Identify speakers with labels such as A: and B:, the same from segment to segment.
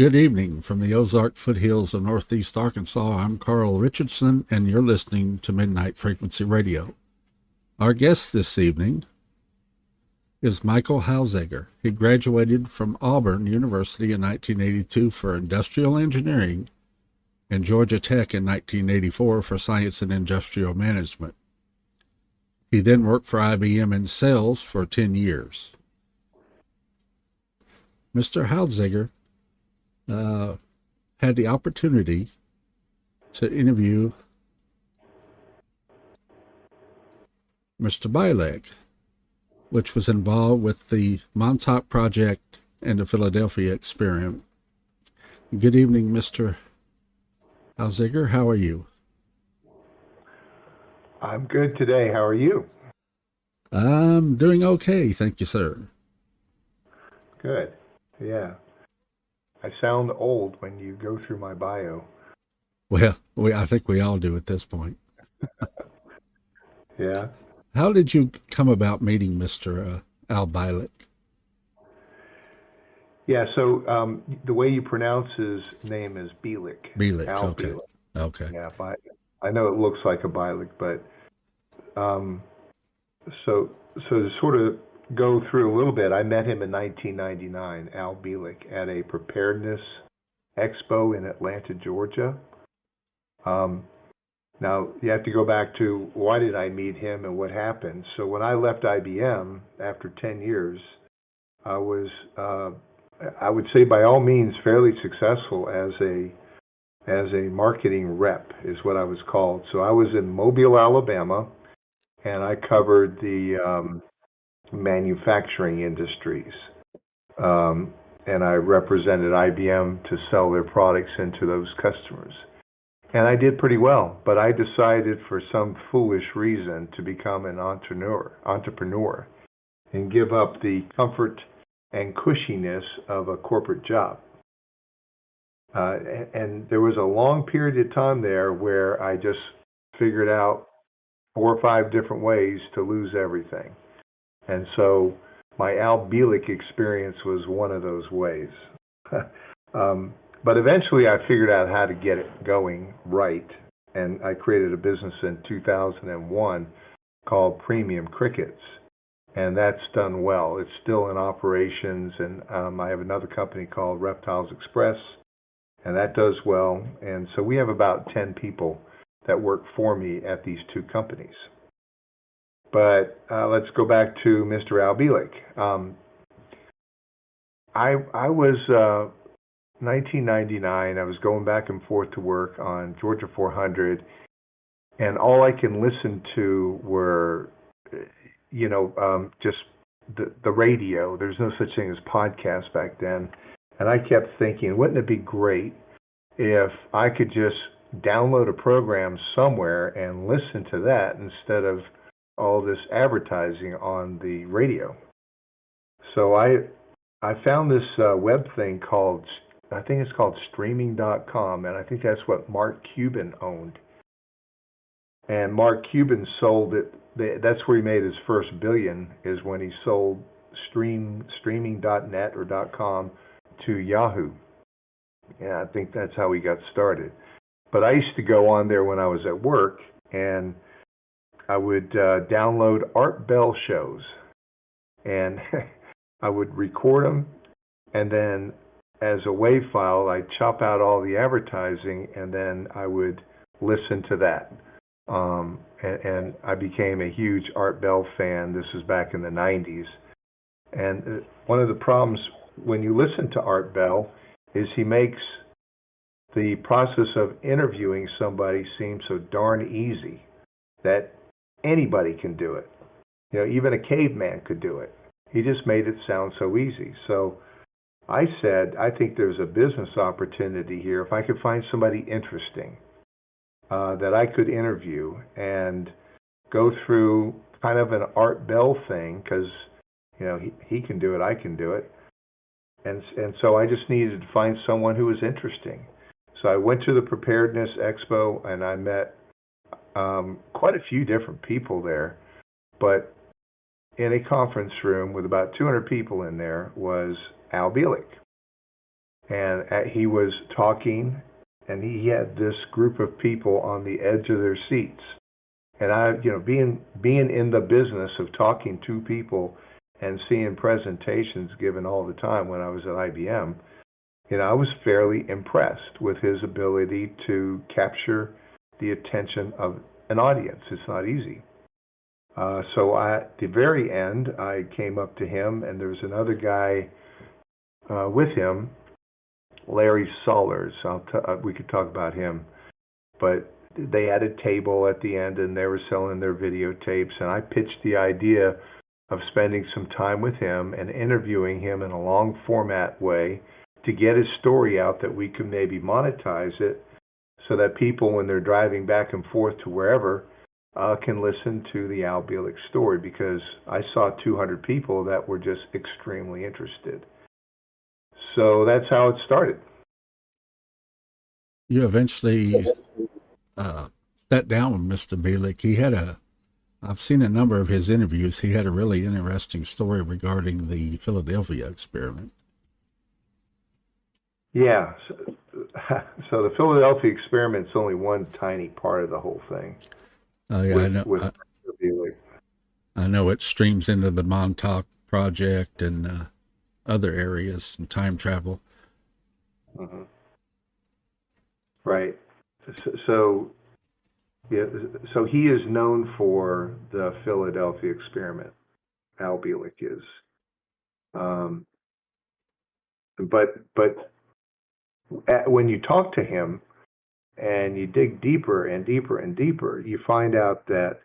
A: Good evening from the Ozark foothills of northeast Arkansas. I'm Carl Richardson, and you're listening to Midnight Frequency Radio. Our guest this evening is Michael Houtzager. He graduated from Auburn University in 1982 for industrial engineering and Georgia Tech in 1984 for science and industrial management. He then worked for IBM in sales for 10 years. Mr. Houtzager had the opportunity to interview Mr. Bielek, which was involved with the Montauk Project and the Philadelphia experiment. Good evening, Mr. Houtzager. How are you?
B: I'm good today. How are you?
A: I'm doing okay, thank you, sir.
B: Good. Yeah. I sound old when you go through my bio.
A: Well, I think we all do at this point.
B: Yeah.
A: How did you come about meeting Mr. Al Bielek?
B: Yeah, so the way you pronounce his name is Bielek.
A: Bielek,
B: Al
A: okay.
B: Bielek.
A: Okay.
B: Yeah, I know it looks like a Bielek, but so to sort of go through a little bit, I met him in 1999, Al Bielek, at a preparedness expo in Atlanta, Georgia. Now, you have to go back to why did I meet him and what happened. So when I left IBM after 10 years, I was, I would say by all means, fairly successful as a marketing rep is what I was called. So I was in Mobile, Alabama, and I covered the manufacturing industries. And I represented IBM to sell their products into those customers. And I did pretty well, but I decided for some foolish reason to become an entrepreneur and give up the comfort and cushiness of a corporate job. And there was a long period of time there where I just figured out 4 or 5 different ways to lose everything. And so my Al Bielek experience was one of those ways. But eventually I figured out how to get it going right. And I created a business in 2001 called Premium Crickets. And that's done well. It's still in operations. And I have another company called Reptiles Express. And that does well. And so we have about 10 people that work for me at these 2 companies. But let's go back to Mr. Al Bielek. I was 1999. I was going back and forth to work on Georgia 400, and all I can listen to were, just the radio. There's no such thing as podcasts back then, and I kept thinking, wouldn't it be great if I could just download a program somewhere and listen to that instead of all this advertising on the radio. So I found this web thing called, I think it's called streaming.com, and I think that's what Mark Cuban owned. And Mark Cuban sold it. That's where he made his first billion, is when he sold streaming.net or .com to Yahoo. Yeah, I think that's how he got started. But I used to go on there when I was at work, and I would download Art Bell shows, and I would record them, and then as a WAV file, I'd chop out all the advertising, and then I would listen to that. And I became a huge Art Bell fan. This was back in the 90s. And one of the problems when you listen to Art Bell is he makes the process of interviewing somebody seem so darn easy that anybody can do it. Even a caveman could do it. He just made it sound so easy. So I said, I think there's a business opportunity here. If I could find somebody interesting that I could interview and go through kind of an Art Bell thing, because he can do it, I can do it. And so I just needed to find someone who was interesting. So I went to the Preparedness Expo, and I met quite a few different people there. But in a conference room with about 200 people in there was Al Bielek. and he was talking, and he had this group of people on the edge of their seats. And I, being in the business of talking to people and seeing presentations given all the time when I was at IBM, I was fairly impressed with his ability to capture the attention of an audience. It's not easy. So at the very end, I came up to him, and there was another guy with him, Larry Sollers. We could talk about him, but they had a table at the end, and they were selling their videotapes, and I pitched the idea of spending some time with him and interviewing him in a long format way to get his story out, that we could maybe monetize it so that people, when they're driving back and forth to wherever, can listen to the Al Bielek story, because I saw 200 people that were just extremely interested. So that's how it started.
A: You eventually sat down with Mr. Bielek. I've seen a number of his interviews. He had a really interesting story regarding the Philadelphia experiment.
B: Yeah. So the Philadelphia experiment's only one tiny part of the whole thing.
A: Yeah, I know it streams into the Montauk Project and other areas and time travel.
B: Mm-hmm. Right. So he is known for the Philadelphia experiment. Al Bielek is. But when you talk to him and you dig deeper and deeper and deeper, you find out that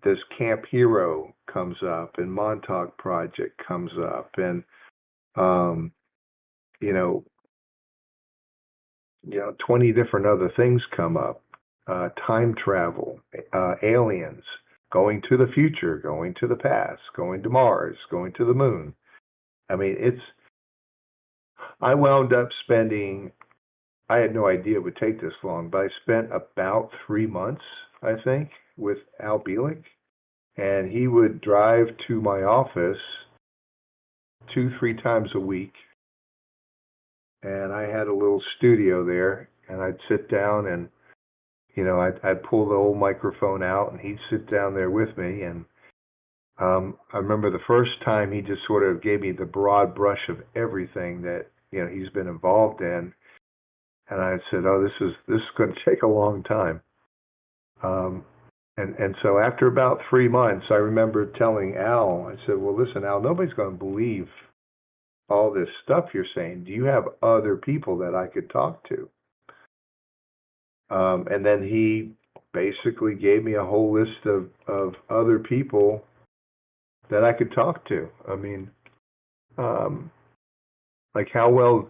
B: this Camp Hero comes up, and Montauk Project comes up, and 20 different other things come up. Time travel, aliens, going to the future, going to the past, going to Mars, going to the moon. I mean, I wound up spending, I had no idea it would take this long, but I spent about 3 months, I think, with Al Bielek. And he would drive to my office 2-3 times a week. And I had a little studio there, and I'd sit down and, I'd pull the old microphone out, and he'd sit down there with me. And I remember the first time he just sort of gave me the broad brush of everything that, he's been involved in. And I said, oh, this is going to take a long time. And so after about 3 months, I remember telling Al, I said, well, listen, Al, nobody's going to believe all this stuff you're saying. Do you have other people that I could talk to? And then he basically gave me a whole list of other people that I could talk to. I mean, like how well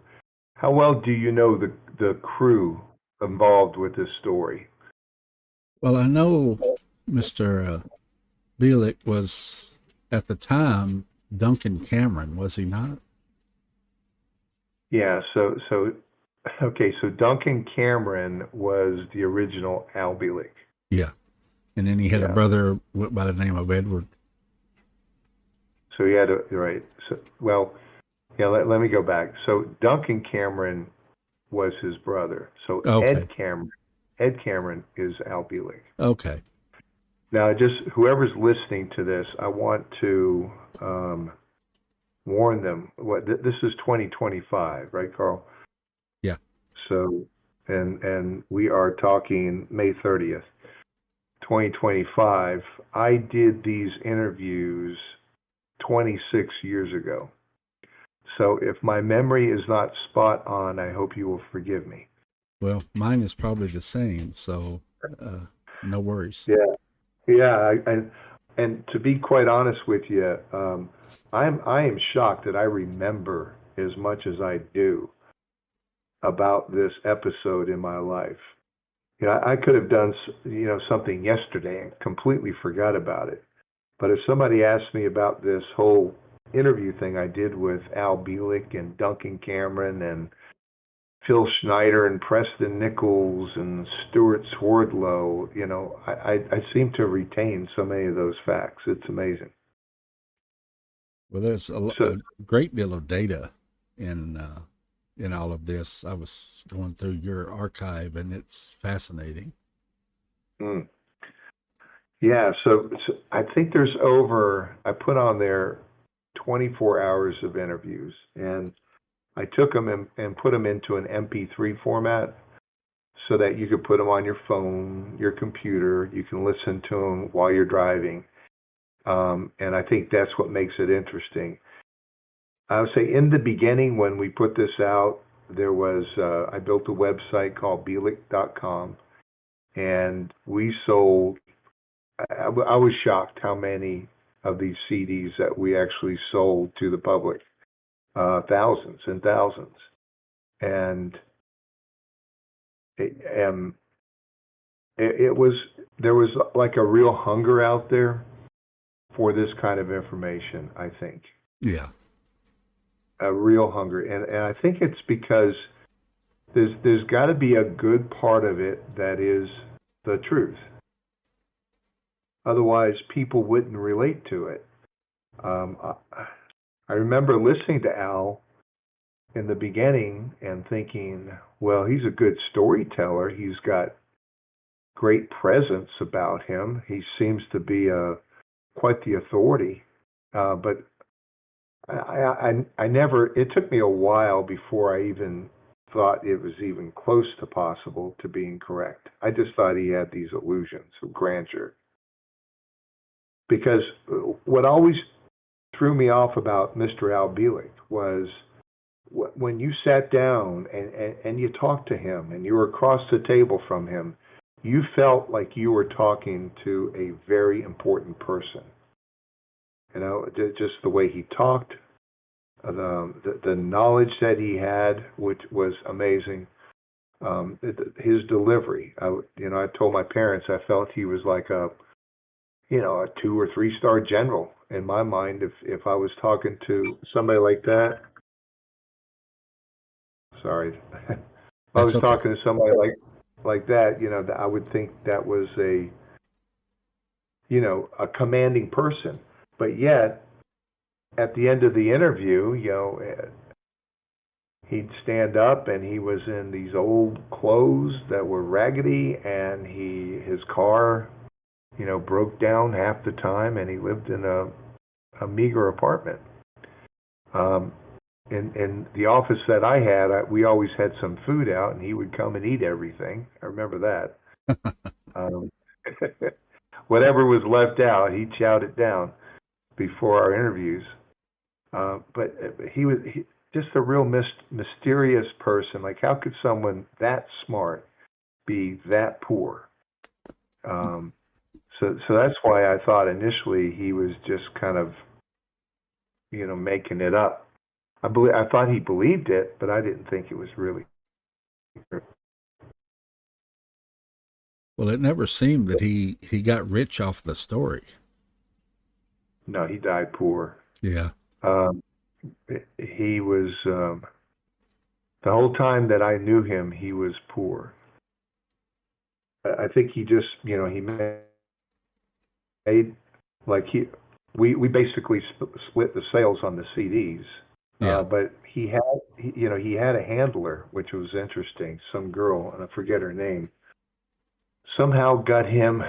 B: do you know the crew involved with this story?
A: Well, I know Mr. Bielek was, at the time, Duncan Cameron, was he not?
B: Yeah, so Duncan Cameron was the original Al Bielek.
A: Yeah. And then he had a brother by the name of Edward.
B: So he had right. So, well, yeah, let me go back. So Duncan Cameron was his brother. So
A: okay.
B: Ed Cameron is Al Bielek.
A: Okay.
B: Now, just whoever's listening to this, I want to warn them. This is 2025, right, Carl?
A: Yeah.
B: So, and we are talking May 30th, 2025. I did these interviews 26 years ago. So if my memory is not spot on, I hope you will forgive me.
A: Well, mine is probably the same, so no worries.
B: Yeah. And to be quite honest with you, I am shocked that I remember as much as I do about this episode in my life. I could have done something yesterday and completely forgot about it. But if somebody asked me about this whole interview thing I did with Al Bielek and Duncan Cameron and Phil Schneider and Preston Nichols and Stuart Swerdlow, I seem to retain so many of those facts. It's amazing.
A: Well, there's a great deal of data in in all of this. I was going through your archive, and it's fascinating.
B: Mm. Yeah, so I think there's I put on there 24 hours of interviews, and I took them and put them into an MP3 format so that you could put them on your phone, your computer. You can listen to them while you're driving. And I think that's what makes it interesting. I would say in the beginning, when we put this out, there was, I built a website called Bielik.com, and we sold, I was shocked how many of these CDs that we actually sold to the public, thousands and thousands. And it, it was, there was like a real hunger out there for this kind of information, I think.
A: Yeah.
B: A real hunger. And I think it's because there's got to be a good part of it that is the truth. Otherwise, people wouldn't relate to it. I remember listening to Al in the beginning and thinking, well, he's a good storyteller. He's got great presence about him. He seems to be quite the authority. But I never, it took me a while before I even thought it was even close to possible to being correct. I just thought he had these illusions of grandeur. Because what always threw me off about Mr. Al Bielik was when you sat down and you talked to him and you were across the table from him, you felt like you were talking to a very important person. You know, just the way he talked, the knowledge that he had, which was amazing. His delivery. I told my parents I felt he was like a 2 or 3 star general in my mind. If I was talking to somebody like that, sorry, if I was talking to somebody like that, I would think that was a commanding person. But yet, at the end of the interview, he'd stand up and he was in these old clothes that were raggedy, and his car, broke down half the time, and he lived in a meager apartment. In the office that I had, we always had some food out, and he would come and eat everything. I remember that. Whatever was left out, he chowed it down before our interviews. But he was just a real mysterious person. Like, how could someone that smart be that poor? So that's why I thought initially he was just kind of, making it up. I thought he believed it, but I didn't think it was really true.
A: Well, it never seemed that he got rich off the story.
B: No, he died poor.
A: Yeah.
B: He was, the whole time that I knew him, he was poor. I think he just, he made, like we basically split the sales on the CDs.
A: Yeah.
B: But he had a handler, which was interesting. Some girl, and I forget her name, somehow got him.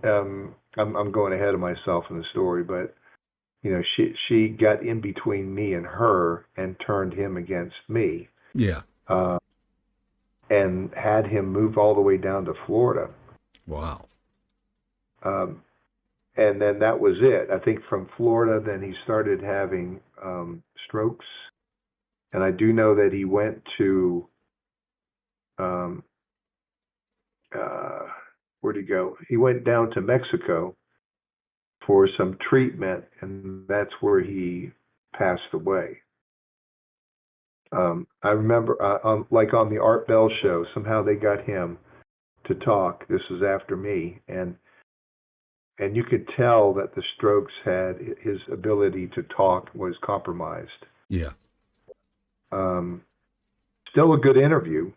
B: I'm going ahead of myself in the story, but she got in between me and her and turned him against me.
A: Yeah.
B: And had him move all the way down to Florida.
A: Wow.
B: And then that was it. I think from Florida, then he started having strokes. And I do know that he went to, where'd he go? He went down to Mexico for some treatment, and that's where he passed away. I remember, on the Art Bell show, somehow they got him to talk. This was after me, and you could tell that the strokes had his ability to talk was compromised.
A: Yeah.
B: Still a good interview,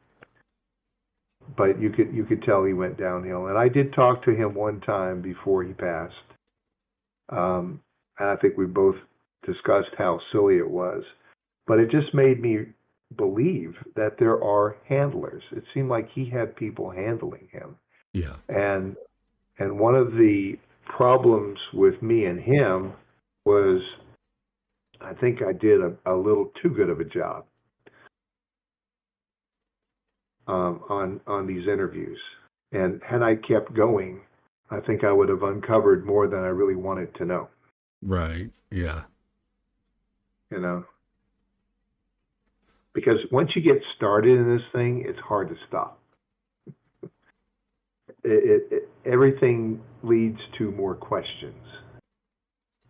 B: but you could tell he went downhill. And I did talk to him one time before he passed, and I think we both discussed how silly it was but it just made me believe that there are handlers. It seemed like he had people handling him.
A: Yeah.
B: And one of the problems with me and him was I think I did a little too good of a job on these interviews. And had I kept going, I think I would have uncovered more than I really wanted to know.
A: Right. Yeah.
B: You know, because once you get started in this thing, it's hard to stop. Everything leads to more questions,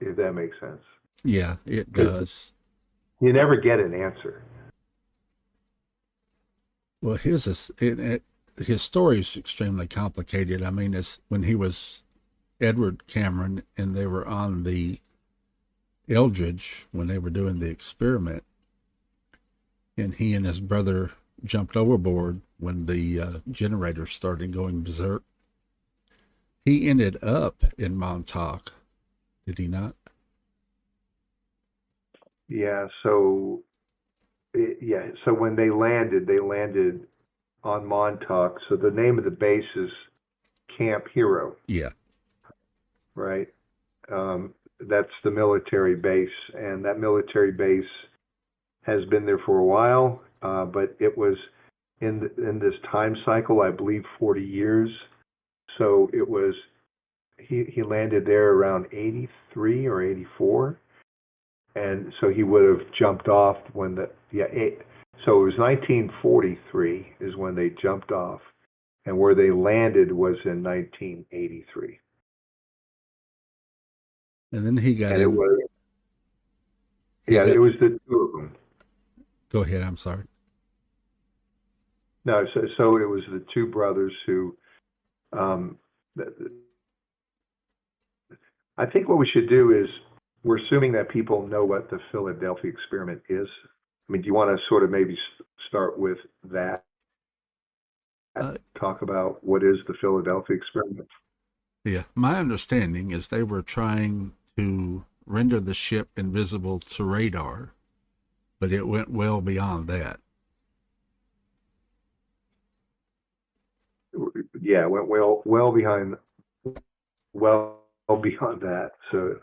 B: if that makes sense.
A: Yeah, it does.
B: You never get an answer.
A: Well, his story is extremely complicated. I mean, it's when he was Edward Cameron and they were on the Eldridge when they were doing the experiment, and he and his brother jumped overboard when the generator started going berserk. He ended up in Montauk, did he not?
B: Yeah. So So when they landed on Montauk. So the name of the base is Camp Hero,
A: Yeah.
B: right? That's the military base, and that military base has been there for a while, but it was in this time cycle, I believe, 40 years. So it was he landed there around 83 or 84, and so he would have jumped off when so it was 1943 is when they jumped off, and where they landed was in 1983.
A: And then he got
B: And it
A: in.
B: was
A: He got.
B: it was the two of them.
A: Go ahead. I'm sorry.
B: No, so it was the two brothers who. Um, I think what we should do is we're assuming that people know what the Philadelphia experiment is. I mean, do you want to sort of maybe start with that? Talk about what is the Philadelphia experiment?
A: Yeah. My understanding is they were trying to render the ship invisible to radar, but it went well beyond that.
B: Yeah, it went well beyond that. So,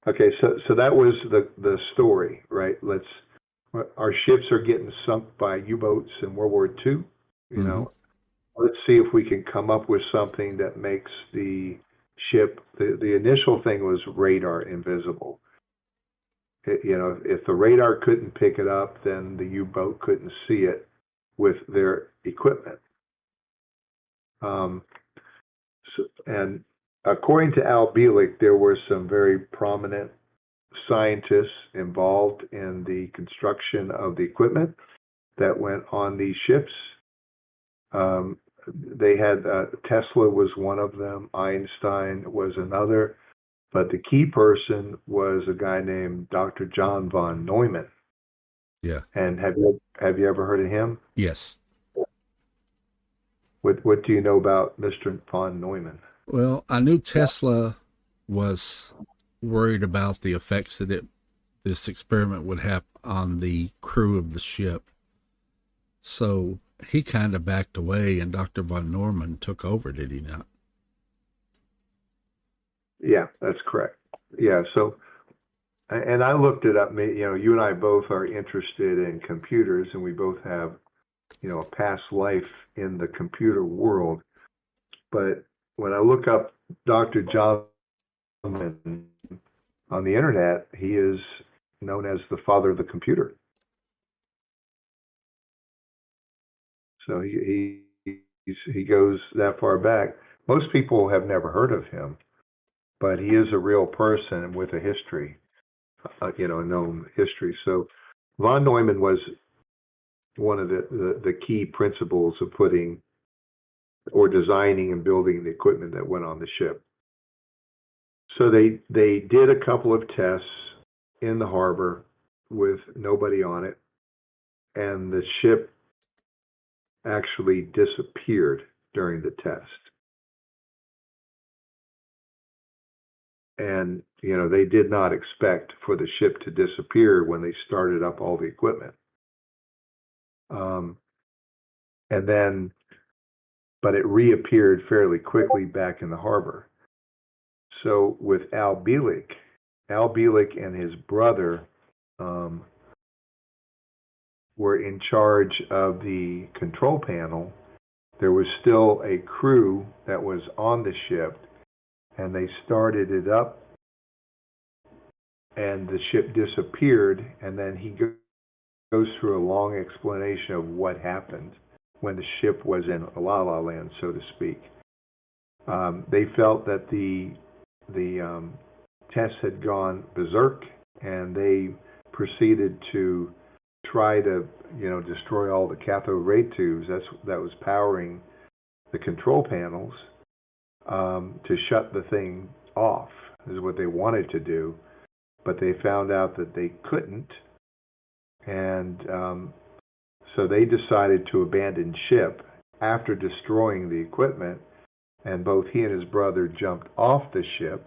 B: okay, so that was the story, right? Our ships are getting sunk by U-boats in World War II. You know, let's see if we can come up with something that makes the ship. The initial thing was radar invisible. If the radar couldn't pick it up, then the U-boat couldn't see it with their equipment. And according to Al Bielek, there were some very prominent scientists involved in the construction of the equipment that went on these ships. They had Tesla was one of them, Einstein was another, but the key person was a guy named Dr. John von Neumann.
A: Yeah.
B: And have you ever heard of him?
A: Yes.
B: What do you know about Mr. von Neumann?
A: Well, I knew Tesla was worried about the effects that this experiment would have on the crew of the ship. So he kind of backed away, and Dr. von Neumann took over, did he not?
B: Yeah, that's correct. Yeah, so, and I looked it up. You and I both are interested in computers, and we both have, a past life in the computer world. But when I look up Dr. John on the internet, he is known as the father of the computer. So he goes that far back. Most people have never heard of him, but he is a real person with a history, a known history. So von Neumann was one of the key principles of putting or designing and building the equipment that went on the ship. So they did a couple of tests in the harbor with nobody on it, and the ship actually disappeared during the test. And, they did not expect for the ship to disappear when they started up all the equipment. And then, but it reappeared fairly quickly back in the harbor. So with Al Bielek and his brother were in charge of the control panel. There was still a crew that was on the ship, and they started it up, and the ship disappeared, and then he goes through a long explanation of what happened when the ship was in La La Land, so to speak. They felt that the tests had gone berserk, and they proceeded to try to, destroy all the cathode ray tubes that was powering the control panels, to shut the thing off, is what they wanted to do, but they found out that they couldn't, and so they decided to abandon ship after destroying the equipment, and both he and his brother jumped off the ship,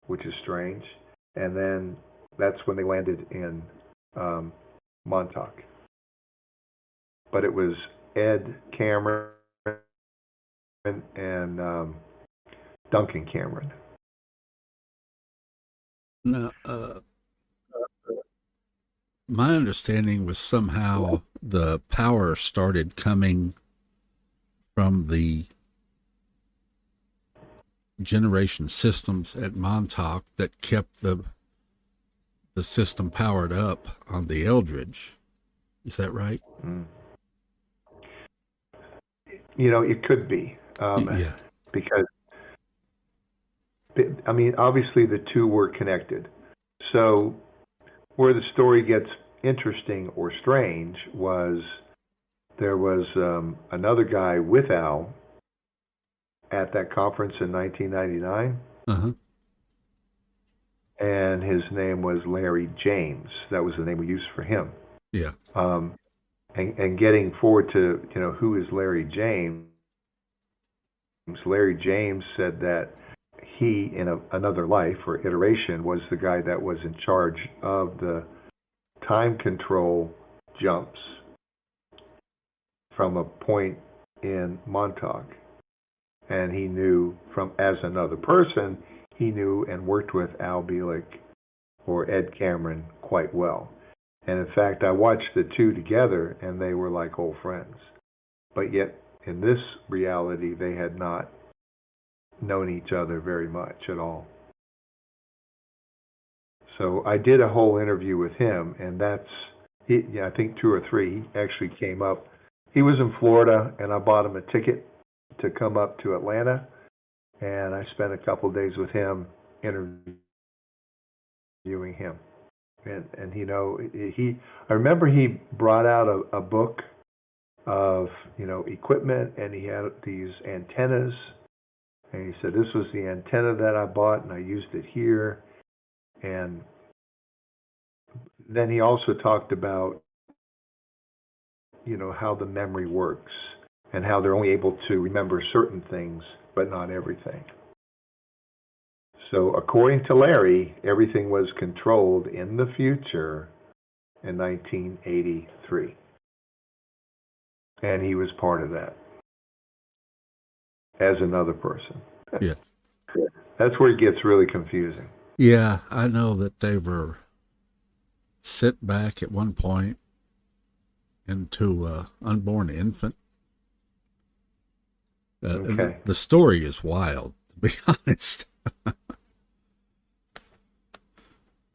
B: which is strange, and then that's when they landed in Montauk. But it was Ed Cameron and Duncan Cameron.
A: Now, my understanding was somehow the power started coming from the generation systems at Montauk that kept the system powered up on the Eldridge. Is that right?
B: It could be.
A: Yeah.
B: Because, obviously the two were connected. So where the story gets interesting or strange was there was another guy with Al at that conference in 1999.
A: Uh-huh.
B: And his name was Larry James. That was the name we used for him.
A: Yeah.
B: And getting forward to, who is Larry James? Larry James said that he, in another life or iteration, was the guy that was in charge of the time control jumps from a point in Montauk. And he knew as another person, he knew and worked with Al Bielek or Ed Cameron quite well. And in fact, I watched the two together, and they were like old friends. But yet, in this reality, they had not known each other very much at all. So I did a whole interview with him, and I think 2 or 3. He actually came up. He was in Florida, and I bought him a ticket to come up to Atlanta, and I spent a couple of days with him interviewing him. And I remember he brought out a book of, equipment, and he had these antennas, and he said, this was the antenna that I bought, and I used it here. And then he also talked about, how the memory works and how they're only able to remember certain things, but not everything. So according to Larry, everything was controlled in the future in 1983. And he was part of that as another person.
A: Yeah.
B: That's where it gets really confusing.
A: Yeah, I know that they were sent back at one point into an unborn infant.
B: Okay.
A: The story is wild, to be honest.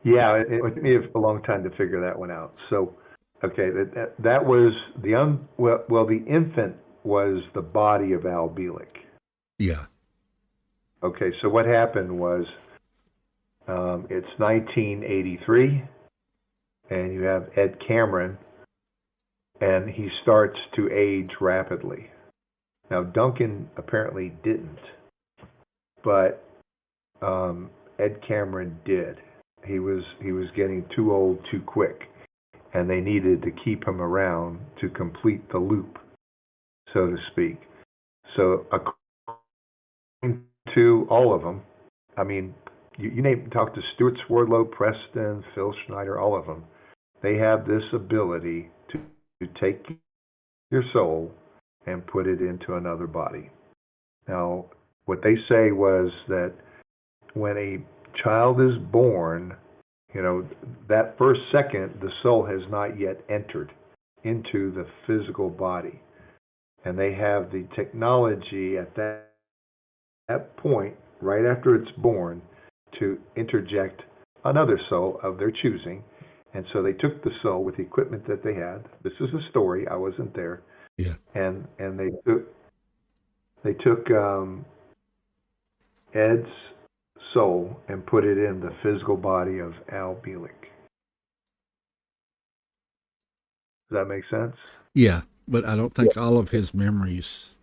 B: Yeah, it took me a long time to figure that one out. So, okay, that was the infant was the body of Al Bielek.
A: Yeah.
B: Okay, so what happened was it's 1983, and you have Ed Cameron, and he starts to age rapidly. Now, Duncan apparently didn't, but Ed Cameron did. He was getting too old too quick, and they needed to keep him around to complete the loop, so to speak. So according to all of them, I mean, talk to Stuart Swerdlow, Preston, Phil Schneider, all of them. They have this ability to take your soul and put it into another body. Now, what they say was that when a child is born, that first second, the soul has not yet entered into the physical body. And they have the technology at that point, right after it's born, to interject another soul of their choosing. And so they took the soul with the equipment that they had. This is a story. I wasn't there.
A: Yeah.
B: And they took Ed's soul and put it in the physical body of Al Bielek. Does that make sense?
A: Yeah, but I don't think all of his memories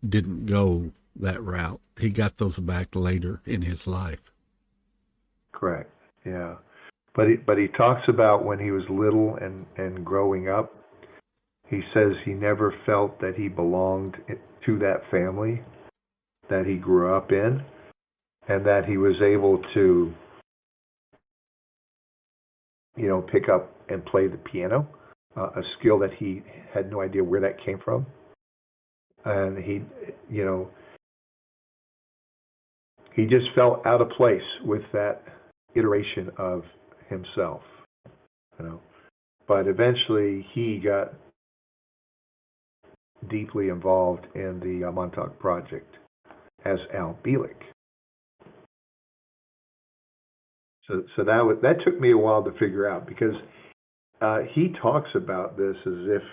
A: didn't go that route. He got those back later in his life.
B: Correct. Yeah. But he talks about when he was little and growing up. He says he never felt that he belonged to that family that he grew up in, and that he was able to, pick up and play the piano, a skill that he had no idea where that came from. And he just felt out of place with that iteration of himself, But eventually he got deeply involved in the Montauk Project as Al Bielek. So that took me a while to figure out, because he talks about this as if,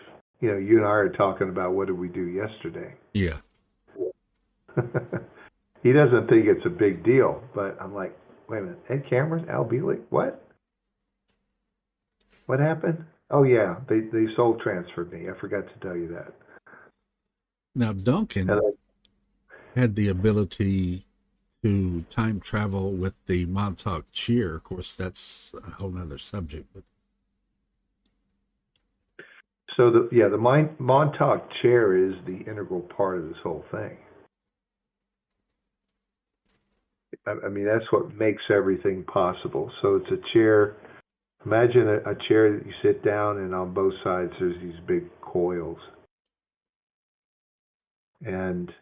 B: you and I are talking about what did we do yesterday.
A: Yeah.
B: He doesn't think it's a big deal, but I'm like, wait a minute, Ed Cameron, Al Bielek, what? What happened? Oh yeah, they soul transferred me. I forgot to tell you that.
A: Now Duncan had the ability to time travel with the Montauk Cheer. Of course, that's a whole nother subject. But
B: so the Montauk Chair is the integral part of this whole thing. I mean, that's what makes everything possible. So it's a chair. Imagine a chair that you sit down, and on both sides there's these big coils. And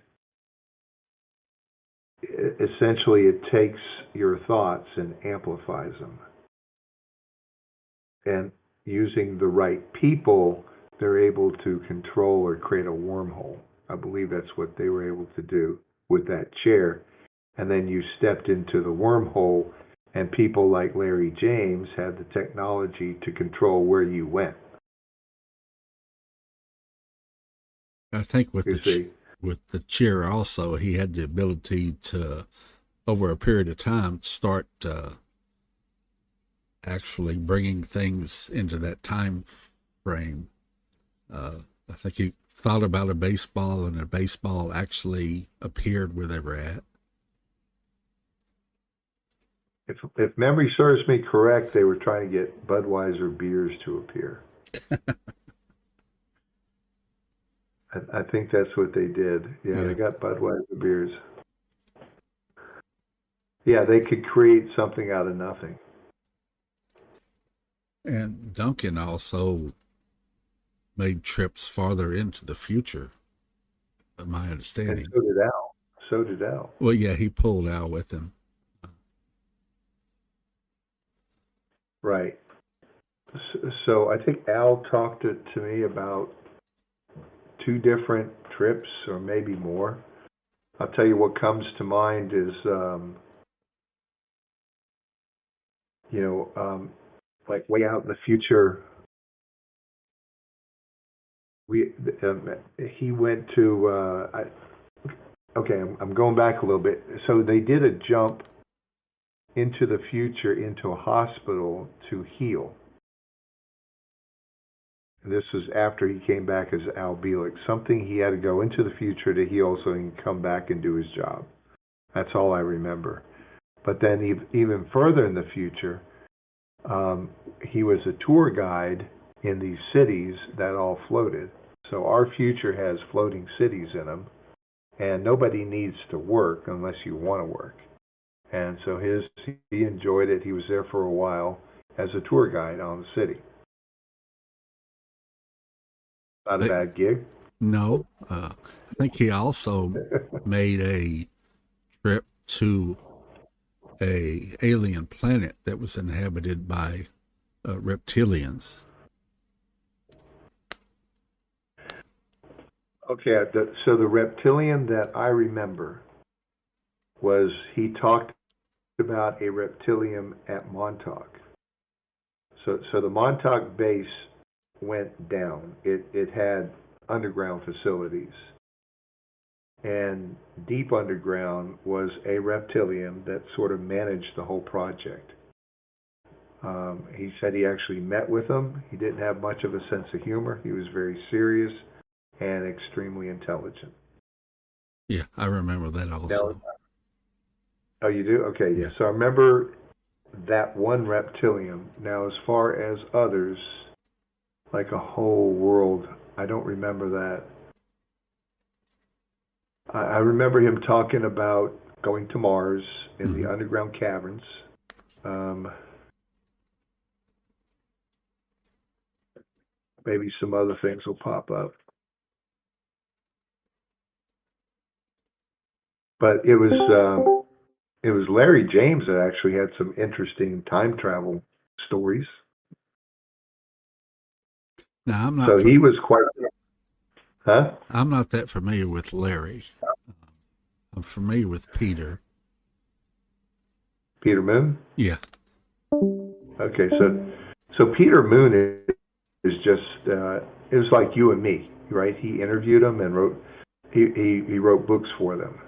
B: essentially it takes your thoughts and amplifies them. And using the right people, they're able to control or create a wormhole. I believe that's what they were able to do with that chair. And then you stepped into the wormhole, and people like Larry James had the technology to control where you went.
A: I think with the chair also, he had the ability to, over a period of time, start actually bringing things into that time frame. I think he thought about a baseball, and a baseball actually appeared where they were at.
B: If memory serves me correct, they were trying to get Budweiser beers to appear. I think that's what they did. Yeah, they got Budweiser beers. Yeah, they could create something out of nothing.
A: And Duncan also made trips farther into the future, my understanding.
B: And so did Al.
A: Well, yeah, he pulled Al with him.
B: Right. So I think Al talked to me about 2 different trips, or maybe more. I'll tell you what comes to mind is, like way out in the future. He went to. I'm going back a little bit. So they did a jump into the future, into a hospital to heal. And this was after he came back as Al Bielek. Something he had to go into the future to heal so he can come back and do his job. That's all I remember. But then even further in the future, he was a tour guide in these cities that all floated. So our future has floating cities in them, and nobody needs to work unless you want to work. And so he enjoyed it. He was there for a while as a tour guide on the city. Not a
A: But
B: bad gig.
A: no, I think he also made a trip to a alien planet that was inhabited by reptilians.
B: Okay, so the reptilian that I remember was he talked about a reptilian at Montauk. So the Montauk base went down. It had underground facilities. And deep underground was a reptilian that sort of managed the whole project. He said he actually met with them. He didn't have much of a sense of humor. He was very serious and extremely intelligent.
A: Yeah, I remember that
B: Now,
A: also.
B: oh, you do? Okay, yeah.
A: Yeah.
B: So I remember that one reptilian. Now, as far as others, like a whole world, I don't remember that. I remember him talking about going to Mars in the underground caverns. Maybe some other things will pop up. But it was Larry James that actually had some interesting time travel stories.
A: Now
B: So he was quite, huh?
A: I'm not that familiar with Larry. I'm familiar with Peter.
B: Peter Moon?
A: Yeah.
B: Okay, so Peter Moon is just it was like you and me, right? He interviewed them and he wrote books for them,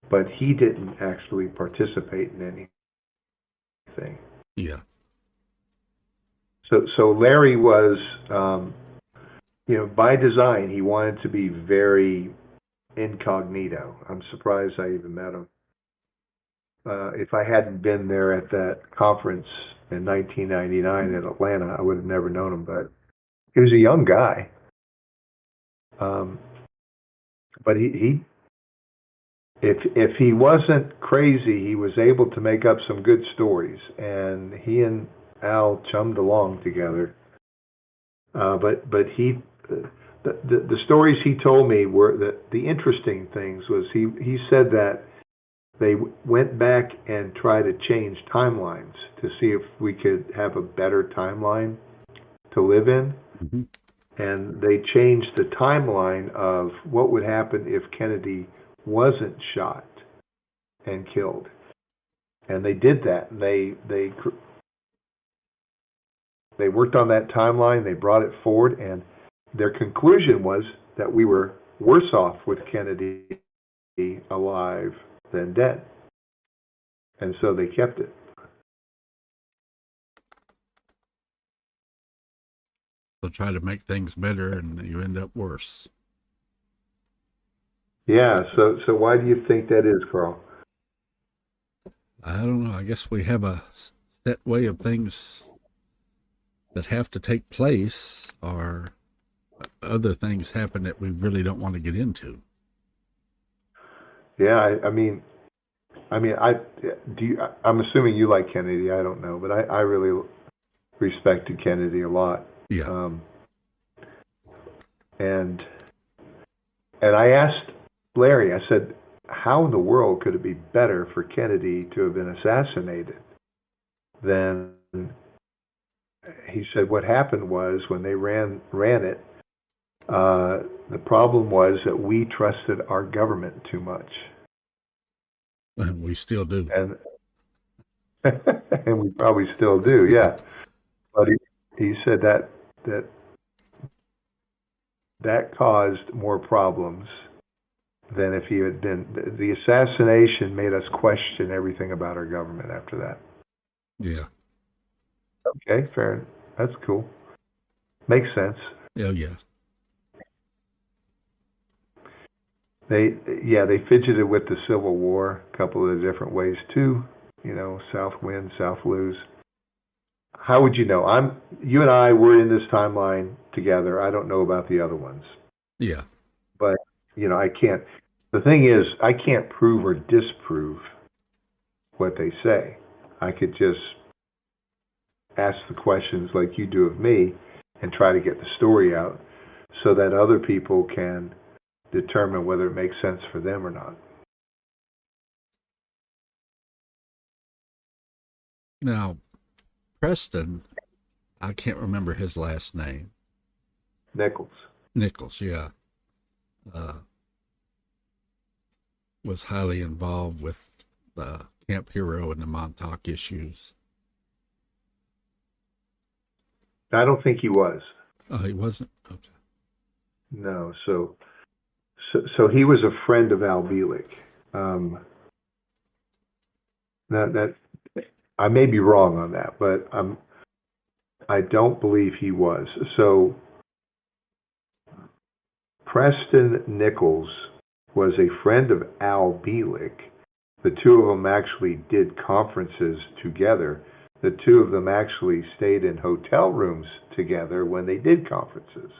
B: but he didn't actually participate in anything.
A: Yeah.
B: So Larry was, by design, he wanted to be very incognito. I'm surprised I even met him. If I hadn't been there at that conference in 1999 in Atlanta, I would have never known him. But he was a young guy. But if he wasn't crazy, he was able to make up some good stories. And he and Al chummed along together. But the stories he told me were the interesting things was he said that they went back and tried to change timelines to see if we could have a better timeline to live in.
A: Mm-hmm.
B: And they changed the timeline of what would happen if Kennedy wasn't shot and killed. And they did that. They worked on that timeline. They brought it forward, and their conclusion was that we were worse off with Kennedy alive than dead. And so they kept it.
A: They'll try to make things better, and you end up worse.
B: Yeah. So why do you think that is, Carl?
A: I don't know. I guess we have a set way of things that have to take place, or other things happen that we really don't want to get into.
B: Yeah. I'm assuming you like Kennedy. I don't know, but I really respected Kennedy a lot.
A: Yeah.
B: And I asked Larry, I said, how in the world could it be better for Kennedy to have been assassinated than he said what happened was when they ran it, the problem was that we trusted our government too much.
A: And we still do.
B: And and we probably still do, yeah. But he said that caused more problems than if he had been. The assassination made us question everything about our government after that.
A: Yeah.
B: Okay, fair. That's cool. Makes sense.
A: Oh, yeah.
B: They fidgeted with the Civil War a couple of different ways too. South win, South lose. How would you know? You and I were in this timeline together. I don't know about the other ones.
A: Yeah.
B: But I can't. The thing is, I can't prove or disprove what they say. I could just ask the questions like you do of me and try to get the story out so that other people can determine whether it makes sense for them or not.
A: Now, Preston, I can't remember his last name.
B: Nichols.
A: Nichols, yeah. Was highly involved with Camp Hero and the Montauk issues.
B: I don't think he was.
A: Oh, he wasn't? Okay.
B: No, so he was a friend of Al Bielek. That I may be wrong on that, but I don't believe he was. So Preston Nichols was a friend of Al Bielek. The two of them actually did conferences together. The two of them actually stayed in hotel rooms together when they did conferences.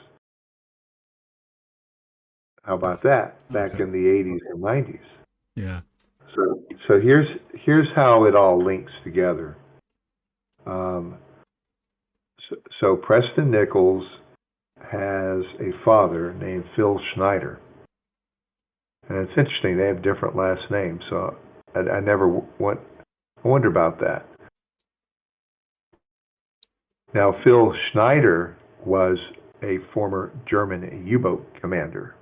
B: How about that? Back
A: Okay.
B: in the 80s and 90s.
A: Yeah.
B: So here's how it all links together. So Preston Nichols has a father named Phil Schneider. And it's interesting, they have different last names, so I never wonder about that. Now, Phil Schneider was a former German U-boat commander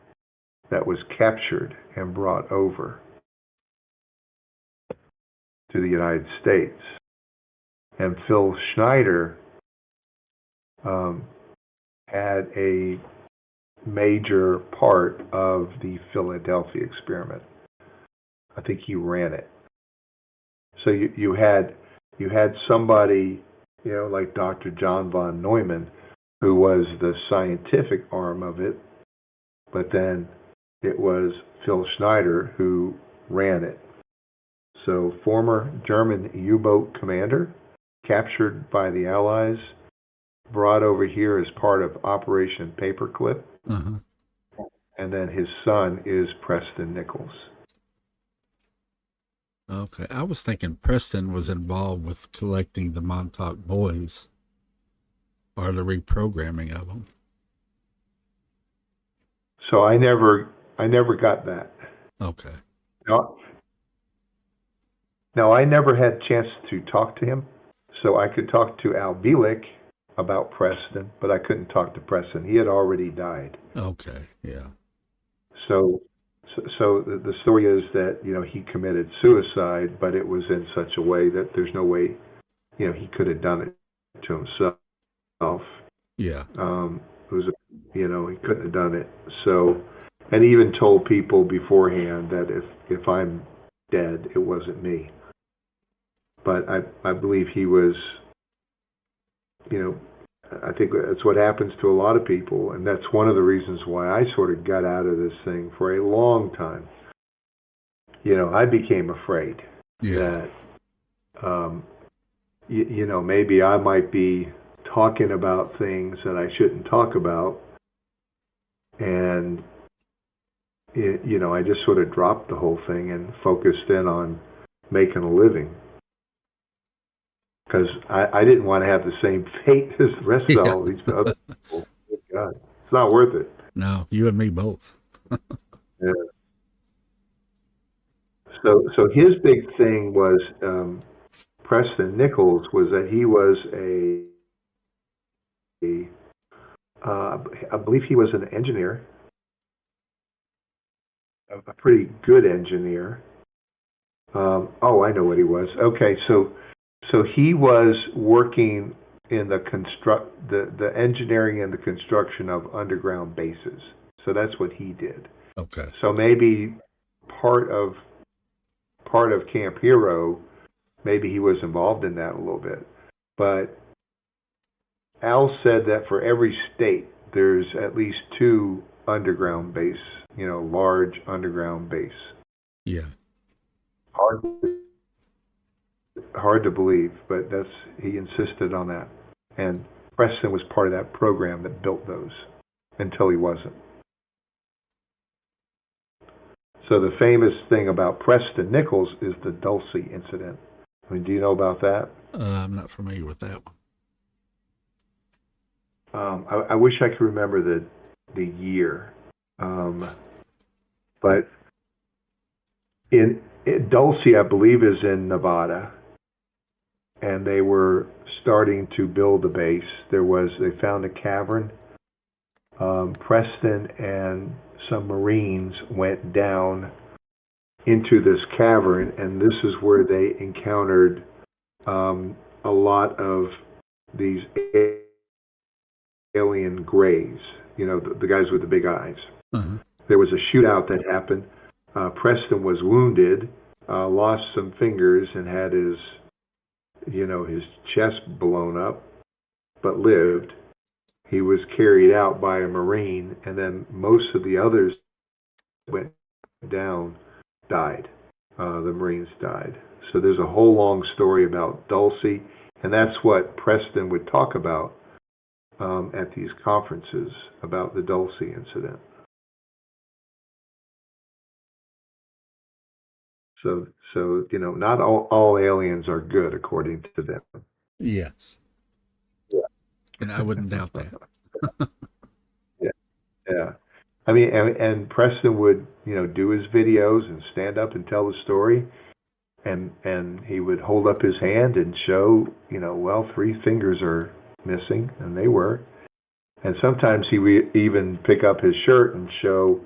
B: that was captured and brought over to the United States. And Phil Schneider had a major part of the Philadelphia experiment. I think he ran it. So you had somebody, like Dr. John von Neumann, who was the scientific arm of it, but then it was Phil Schneider who ran it. So former German U-boat commander, captured by the Allies, brought over here as part of Operation Paperclip, and then his son is Preston Nichols.
A: Okay. I was thinking Preston was involved with collecting the Montauk boys or the reprogramming of them.
B: So I never got that.
A: Okay.
B: Now I never had a chance to talk to him, so I could talk to Al Bielek about Preston, but I couldn't talk to Preston. He had already died.
A: Okay, yeah.
B: So the story is that he committed suicide, but it was in such a way that there's no way he could have done it to himself.
A: Yeah.
B: It was he couldn't have done it. So, and he even told people beforehand that if I'm dead, it wasn't me. But I believe he was, I think that's what happens to a lot of people, and that's one of the reasons why I sort of got out of this thing for a long time. I became afraid that, maybe I might be talking about things that I shouldn't talk about, and, I just sort of dropped the whole thing and focused in on making a living. Because I didn't want to have the same fate as the rest of all these other people. God, it's not worth it.
A: No, you and me both.
B: Yeah. So his big thing was Preston Nichols was that he was I believe he was an engineer, a pretty good engineer. I know what he was. Okay, so he was working in the engineering and the construction of underground bases. So that's what he did.
A: Okay.
B: So maybe part of Camp Hero, maybe he was involved in that a little bit. But Al said that for every state, there's at least 2 underground base, large underground base.
A: Yeah.
B: Hard to believe, but he insisted on that. And Preston was part of that program that built those until he wasn't. So the famous thing about Preston Nichols is the Dulce incident. I mean, do you know about that?
A: I'm not familiar with that one.
B: I wish I could remember the year, but in Dulce, I believe, is in Nevada, and they were starting to build a base. They found a cavern. Preston and some Marines went down into this cavern, and this is where they encountered a lot of these alien grays, the guys with the big eyes.
A: Uh-huh.
B: There was a shootout that happened. Preston was wounded, lost some fingers, and had his chest blown up, but lived. He was carried out by a Marine, and then most of the others went down, died. The Marines died. So there's a whole long story about Dulce, and that's what Preston would talk about at these conferences about the Dulce incident. So not all aliens are good according to them.
A: Yes.
B: Yeah.
A: And I wouldn't doubt that.
B: Yeah. I mean, and Preston would, do his videos and stand up and tell the story, and he would hold up his hand and show, well, 3 fingers are missing, and they were. And sometimes he would even pick up his shirt and show,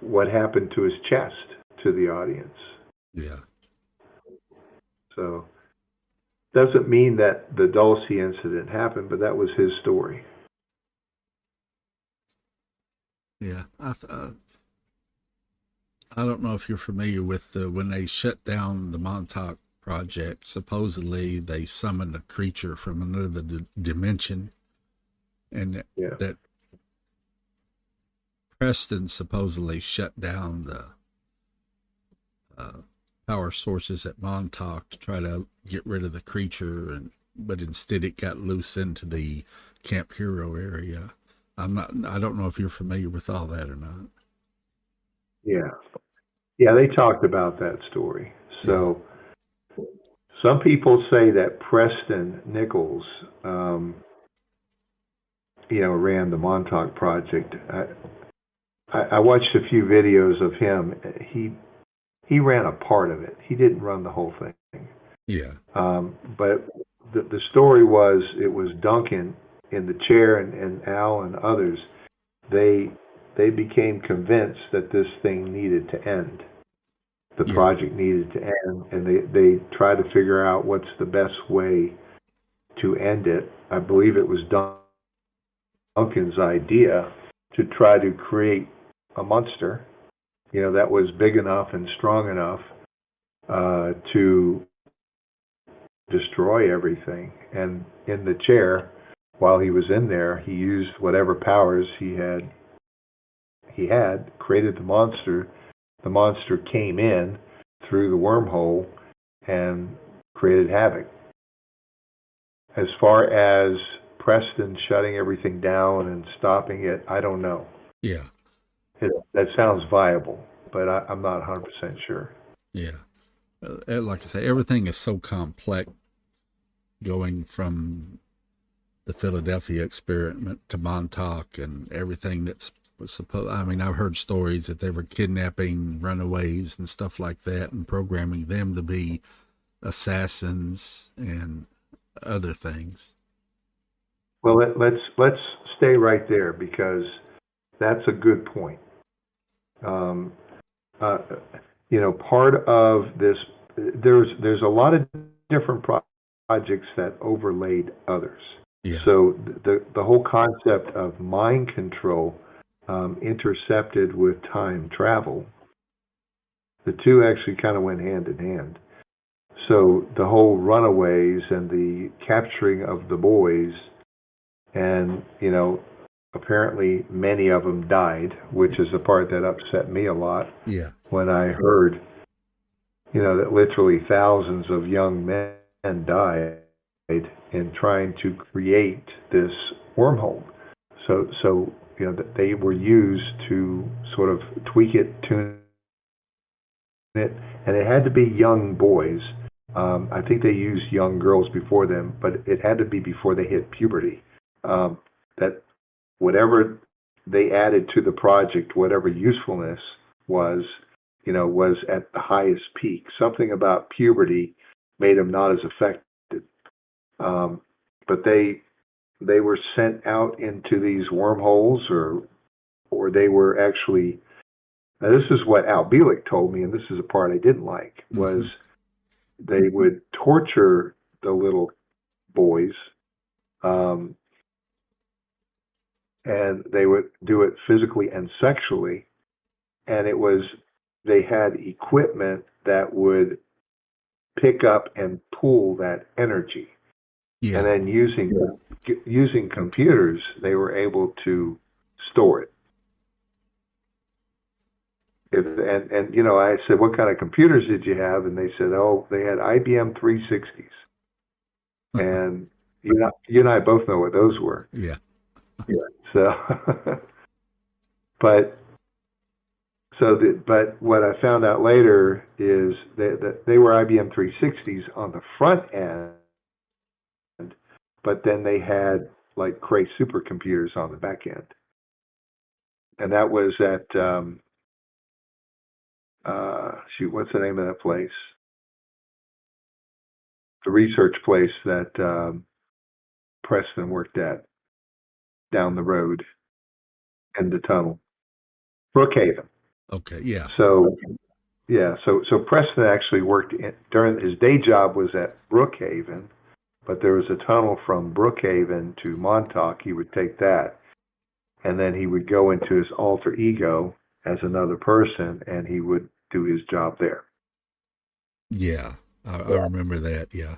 B: what happened to his chest to the audience.
A: Yeah.
B: So, doesn't mean that the Dulce incident happened, but that was his story.
A: Yeah. I don't know if you're familiar with when they shut down the Montauk project. Supposedly, they summoned a creature from another dimension, and that Preston supposedly shut down the power sources at Montauk to try to get rid of the creature, but instead it got loose into the Camp Hero area. I don't know if you're familiar with all that or not.
B: Yeah. Yeah, they talked about that story. So some people say that Preston Nichols, ran the Montauk Project. I watched a few videos of him. He ran a part of it. He didn't run the whole thing.
A: Yeah.
B: But the story was, it was Duncan in the chair and Al and others. They became convinced that this thing needed to end. The project needed to end, and they tried to figure out what's the best way to end it. I believe it was Duncan's idea to try to create a monster, that was big enough and strong enough to destroy everything. And in the chair, while he was in there, he used whatever powers he had, created the monster. The monster came in through the wormhole and created havoc. As far as Preston shutting everything down and stopping it, I don't know.
A: Yeah.
B: That sounds viable, but I'm not 100% sure.
A: Yeah. Like I say, everything is so complex, going from the Philadelphia experiment to Montauk and everything that's supposed. I mean, I've heard stories that they were kidnapping runaways and stuff like that and programming them to be assassins and other things.
B: Well, let's stay right there, because that's a good point. Part of this, there's a lot of different projects that overlaid others.
A: Yeah.
B: So the whole concept of mind control intercepted with time travel, the two actually kind of went hand in hand. So the whole runaways and the capturing of the boys, and apparently many of them died, which is the part that upset me a lot.
A: Yeah.
B: When I heard, that literally thousands of young men died in trying to create this wormhole. So that they were used to sort of tweak it, tune it, and it had to be young boys. I think they used young girls before them, but it had to be before they hit puberty. That whatever they added to the project, whatever usefulness was, was at the highest peak. Something about puberty made them not as effective. But they were sent out into these wormholes, or they were actually. Now this is what Al Bielek told me, and this is the part I didn't like, was they would torture the little boys, and they would do it physically and sexually, and they had equipment that would pick up and pull that energy.
A: Yeah.
B: And then using computers, they were able to store it. And I said, what kind of computers did you have? And they said, oh, they had IBM 360s. And you and I both know what those were.
A: Yeah.
B: So, but what I found out later is that they were IBM 360s on the front end, but then they had like Cray supercomputers on the back end. And that was at, what's the name of that place? The research place that Preston worked at down the road in the tunnel. Brookhaven.
A: Okay, yeah.
B: So Preston actually worked during his day job was at Brookhaven, but there was a tunnel from Brookhaven to Montauk. He would take that, and then he would go into his alter ego as another person, and he would do his job there.
A: Yeah, I remember that, yeah.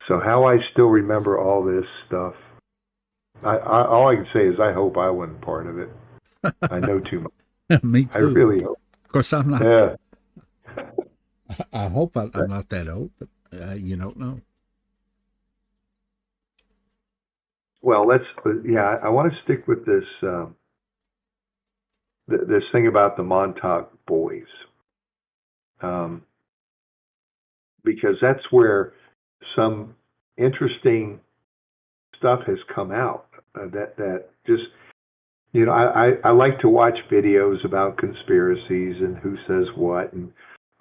B: So how I still remember all this stuff, all I can say is I hope I wasn't part of it. I know too much.
A: Me too.
B: I really hope.
A: Of course, I'm not.
B: Yeah.
A: I hope I'm not that old, but you don't know.
B: Well, I want to stick with this this thing about the Montauk boys, because that's where some interesting stuff has come out. That just, I like to watch videos about conspiracies and who says what, and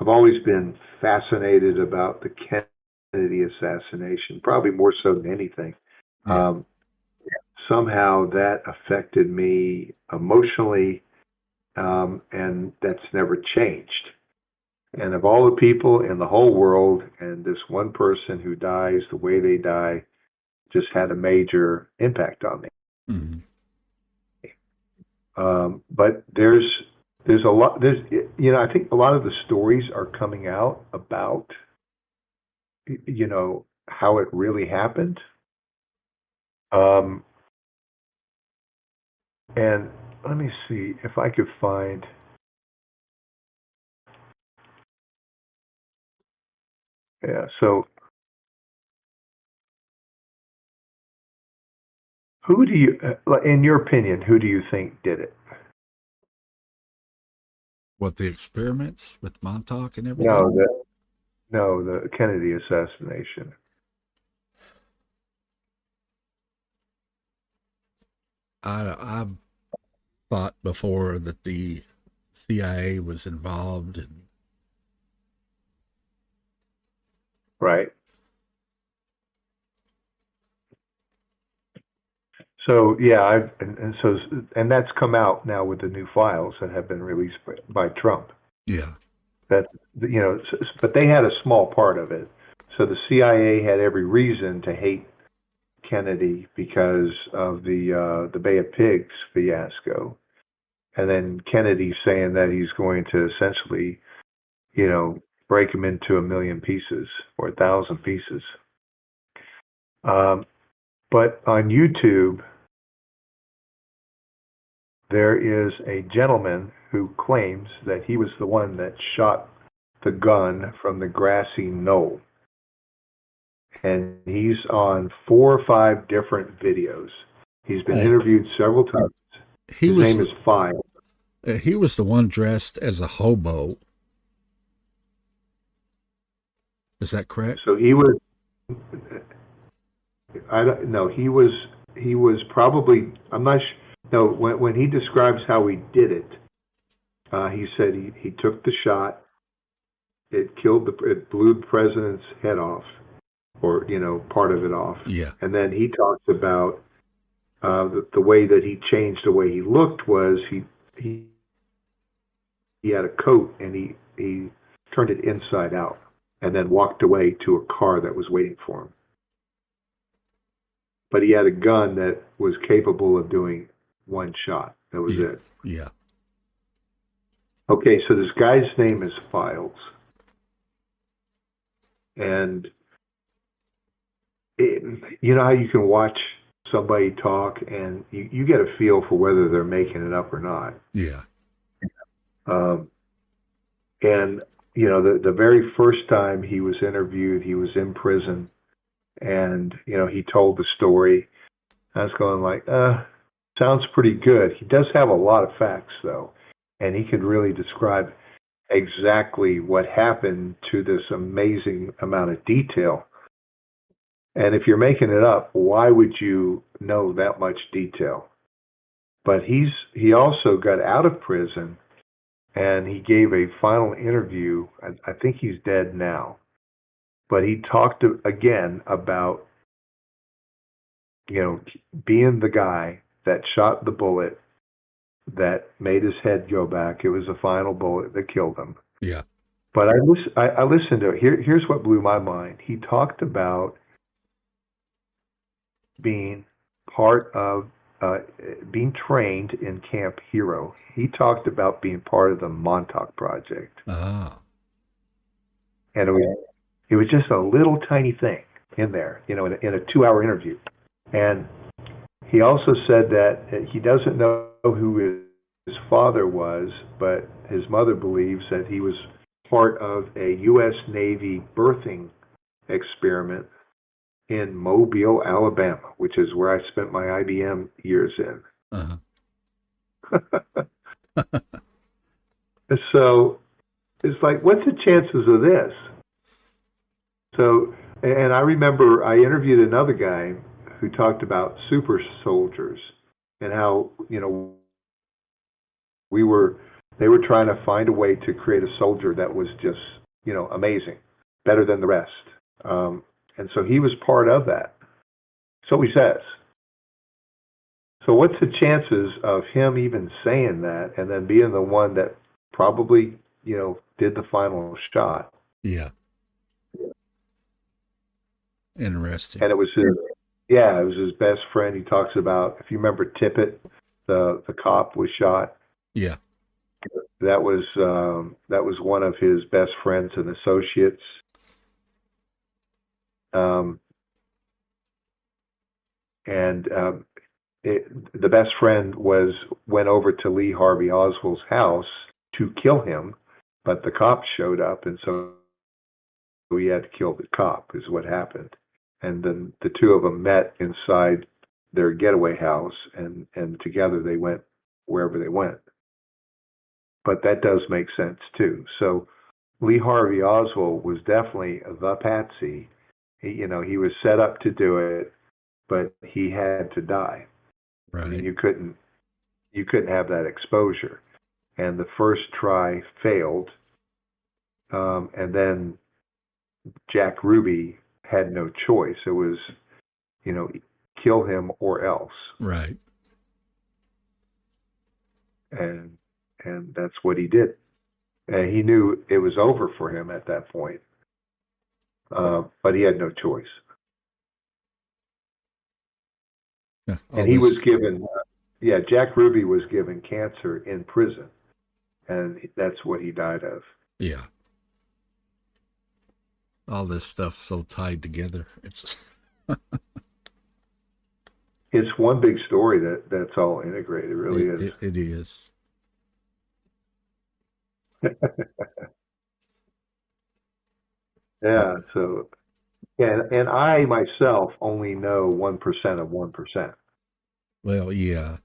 B: I've always been fascinated about the Kennedy assassination, probably more so than anything.
A: Yeah.
B: Somehow that affected me emotionally, and that's never changed. And of all the people in the whole world, and this one person who dies the way they die just had a major impact on me.
A: Mm-hmm.
B: But there's a lot. I think a lot of the stories are coming out about, how it really happened. And let me see if I could find. Yeah. So, who do you, in your opinion, who do you think did it?
A: What, the experiments with Montauk and everything?
B: No, the Kennedy assassination.
A: I've thought before that the CIA was involved in.
B: Right. So yeah, and that's come out now with the new files that have been released by Trump.
A: Yeah.
B: That but they had a small part of it. So the CIA had every reason to hate Kennedy because of the Bay of Pigs fiasco, and then Kennedy saying that he's going to essentially, break him into 1,000,000 pieces or 1,000 pieces. But on YouTube, there is a gentleman who claims that he was the one that shot the gun from the grassy knoll. And he's on 4 or 5 different videos. He's been interviewed several times. His name is File.
A: He was the one dressed as a hobo. Is that correct?
B: So he was, I don't know, he was probably, I'm not sure, no, when he describes how he did it, he said he took the shot, it blew the president's head off, or, part of it off.
A: Yeah.
B: And then he talks about the way that he changed the way he looked was he he had a coat and he turned it inside out and then walked away to a car that was waiting for him. But he had a gun that was capable of doing one shot. That was
A: Yeah.
B: it.
A: Yeah.
B: Okay, so this guy's name is Files. And you know how you can watch somebody talk and you get a feel for whether they're making it up or not.
A: Yeah.
B: Um, and, the very first time he was interviewed, he was in prison. And, he told the story. I was going like, sounds pretty good. He does have a lot of facts, though. And he could really describe exactly what happened to this amazing amount of detail. And if you're making it up, why would you know that much detail? But he also got out of prison and he gave a final interview. I think he's dead now. But he talked again about, being the guy that shot the bullet that made his head go back. It was the final bullet that killed him.
A: Yeah.
B: But I listened to it. Here's what blew my mind. He talked about being part of being trained in Camp Hero. He talked about being part of the Montauk Project,
A: Ah.
B: and it was just a little tiny thing in there, in a 2-hour interview. And he also said that he doesn't know who his father was, but his mother believes that he was part of a U.S. Navy birthing experiment in Mobile, Alabama, which is where I spent my IBM years in.
A: Uh-huh.
B: So it's like, what's the chances of this? So, and I remember I interviewed another guy who talked about super soldiers and how, they were trying to find a way to create a soldier that was just, amazing, better than the rest. And so he was part of that. So he says. So what's the chances of him even saying that and then being the one that probably, did the final shot?
A: Yeah. Interesting.
B: And it was his best friend. He talks about, if you remember Tippett, the cop was shot.
A: Yeah.
B: That was one of his best friends and associates. The best friend went over to Lee Harvey Oswald's house to kill him, but the cops showed up, and so he had to kill the cop, is what happened. And then the two of them met inside their getaway house, and together they went wherever they went. But that does make sense too. So Lee Harvey Oswald was definitely the patsy. He was set up to do it, but he had to die.
A: Right.
B: I mean, you couldn't have that exposure. And the first try failed, and then Jack Ruby had no choice. It was, kill him or else.
A: Right.
B: And that's what he did. And he knew it was over for him at that point, but he had no choice.
A: Yeah.
B: And he was given, Jack Ruby was given cancer in prison, and that's what he died of.
A: Yeah. All this stuff so tied together. It's
B: one big story that's all integrated. It really is.
A: It is.
B: Yeah. So, and I myself only know 1% of 1%.
A: Well, yeah.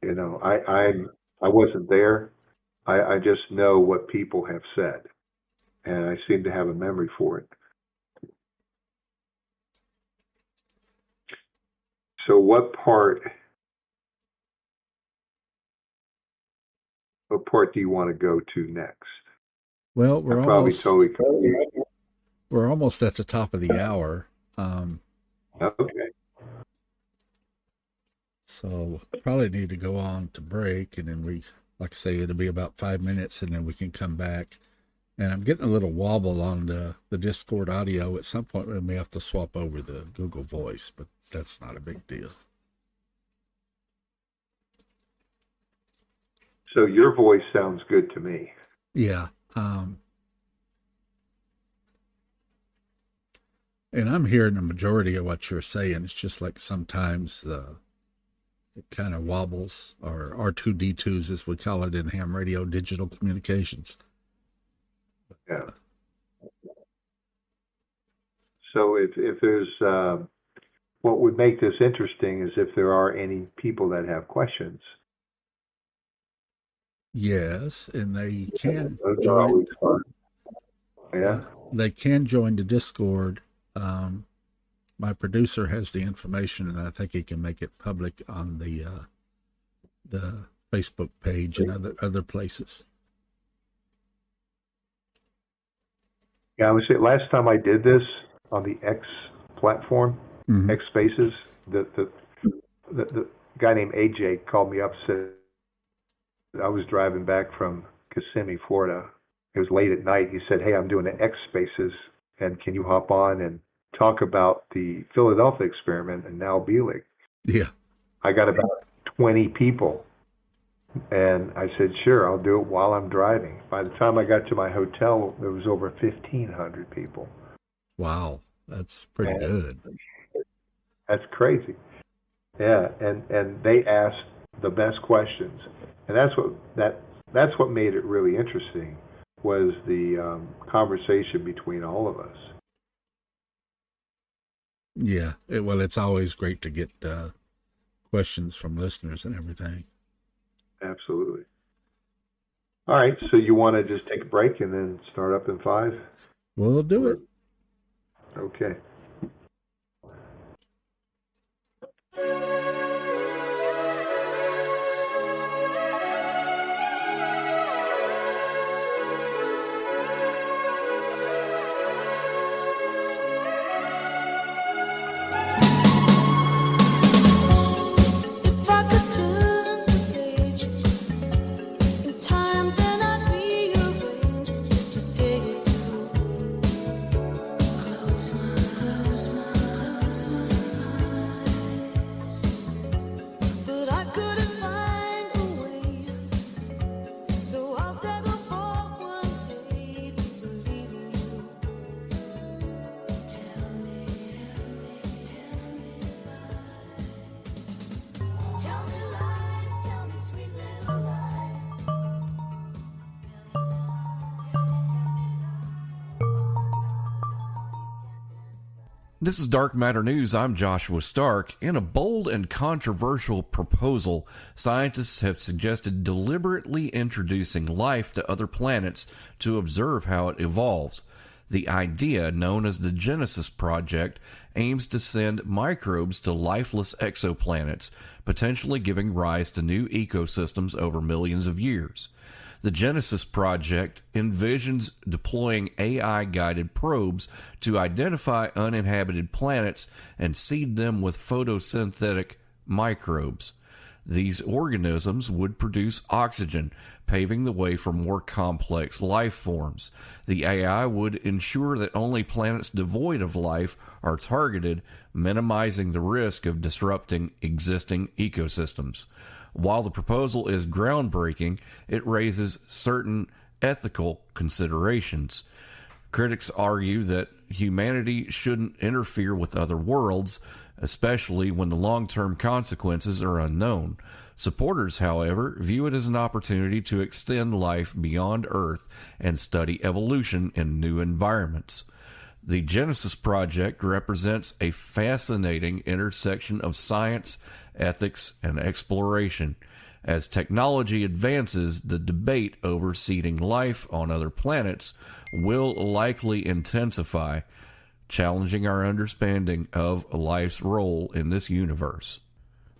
B: I wasn't there. I just know what people have said. and I seem to have a memory for it. So what part do you want to go to next?
A: Well,
B: I probably totally confused.
A: we're almost at the top of the hour.
B: Okay.
A: So probably need to go on to break, and then we, like I say, it'll be about 5 minutes, and then we can come back. And I'm getting a little wobble on the Discord audio. At some point, we may have to swap over the Google Voice, but that's not a big deal.
B: So your voice sounds good to me.
A: Yeah. And I'm hearing the majority of what you're saying. It's just like sometimes it kind of wobbles, or R2D2s, as we call it in ham radio digital communications.
B: Yeah. So if there's, what would make this interesting is if there are any people that have questions.
A: Yes, and they can
B: Those are always fun. Yeah.
A: They can join the Discord. My producer has the information, and I think he can make it public on the Facebook page and other places.
B: Yeah, I would say last time I did this on the X platform, X Spaces, the guy named AJ called me up, said I was driving back from Kissimmee, Florida. It was late at night. He said, "Hey, I'm doing the X Spaces, and can you hop on and talk about the Philadelphia experiment and now Bielik?"
A: Yeah.
B: I got about 20 people, and I said, "Sure, I'll do it while I'm driving." By the time I got to my hotel, there was over 1,500 people.
A: Wow, that's pretty good.
B: That's crazy. Yeah, and they asked the best questions, and that's what made it really interesting, was the conversation between all of us.
A: Yeah, it's always great to get questions from listeners and everything.
B: Absolutely. All right, so you want to just take a break and then start up in 5?
A: We'll do it.
B: Okay.
C: This is Dark Matter News. I'm Joshua Stark. In a bold and controversial proposal, scientists have suggested deliberately introducing life to other planets to observe how it evolves. The idea, known as the Genesis Project, aims to send microbes to lifeless exoplanets, potentially giving rise to new ecosystems over millions of years. The Genesis Project envisions deploying AI-guided probes to identify uninhabited planets and seed them with photosynthetic microbes. These organisms would produce oxygen, paving the way for more complex life forms. The AI would ensure that only planets devoid of life are targeted, minimizing the risk of disrupting existing ecosystems. While the proposal is groundbreaking, it raises certain ethical considerations. Critics argue that humanity shouldn't interfere with other worlds, especially when the long-term consequences are unknown. Supporters, however, view it as an opportunity to extend life beyond Earth and study evolution in new environments. The Genesis Project represents a fascinating intersection of science, ethics, and exploration. As technology advances, the debate over seeding life on other planets will likely intensify, challenging our understanding of life's role in this universe.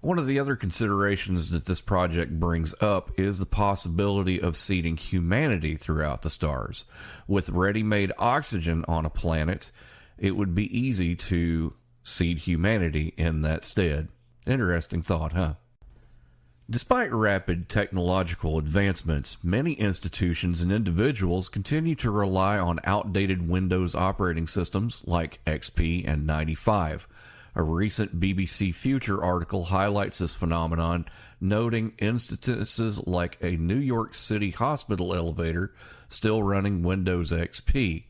C: One of the other considerations that this project brings up is the possibility of seeding humanity throughout the stars. With ready-made oxygen on a planet, it would be easy to seed humanity in that stead. Interesting thought, huh? Despite rapid technological advancements, many institutions and individuals continue to rely on outdated Windows operating systems like XP and 95. A recent BBC Future article highlights this phenomenon, noting instances like a New York City hospital elevator still running Windows XP.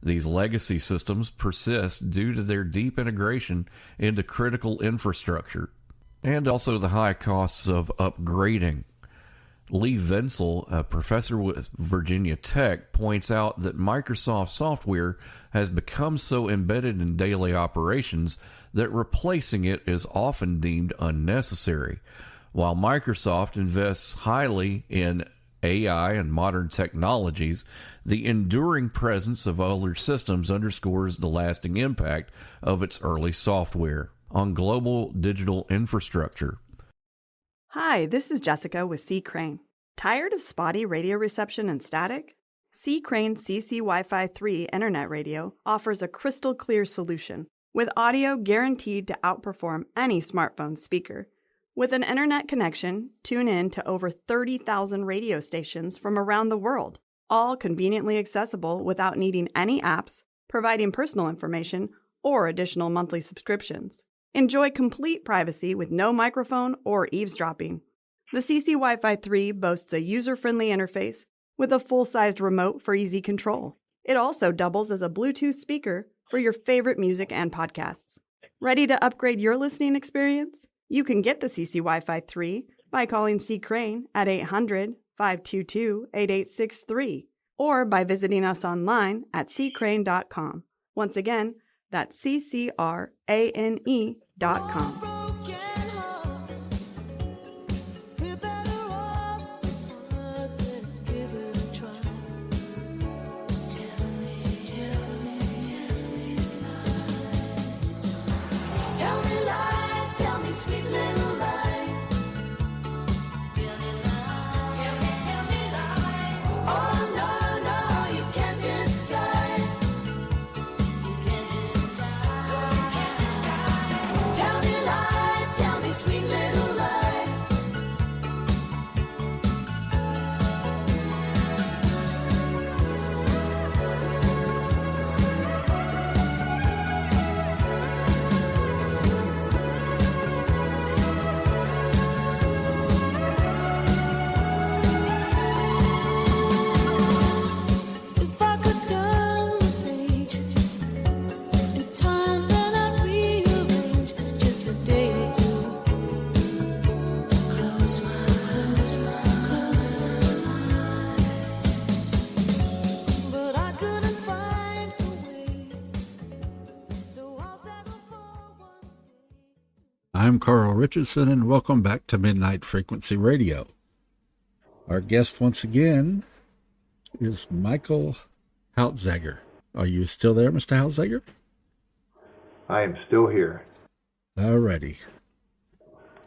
C: These legacy systems persist due to their deep integration into critical infrastructure, and also the high costs of upgrading. Lee Vinsel, a professor with Virginia Tech, points out that Microsoft software has become so embedded in daily operations that replacing it is often deemed unnecessary. While Microsoft invests highly in AI and modern technologies, the enduring presence of older systems underscores the lasting impact of its early software on global digital infrastructure.
D: Hi, this is Jessica with C. Crane. Tired of spotty radio reception and static? C. Crane CC Wi-Fi 3 Internet Radio offers a crystal clear solution with audio guaranteed to outperform any smartphone speaker. With an internet connection, tune in to over 30,000 radio stations from around the world, all conveniently accessible without needing any apps, providing personal information, or additional monthly subscriptions. Enjoy complete privacy with no microphone or eavesdropping. The CC Wi-Fi 3 boasts a user-friendly interface with a full-sized remote for easy control. It also doubles as a Bluetooth speaker for your favorite music and podcasts. Ready to upgrade your listening experience? You can get the CC Wi-Fi 3 by calling C. Crane at 800-522-8863 or by visiting us online at ccrane.com. Once again, that's CCRANE.com.
A: I'm Carl Richardson, and welcome back to Midnight Frequency Radio. Our guest once again is Michael Houtzager. Are you still there, Mr. Houtzager?
B: I am still here.
A: All righty.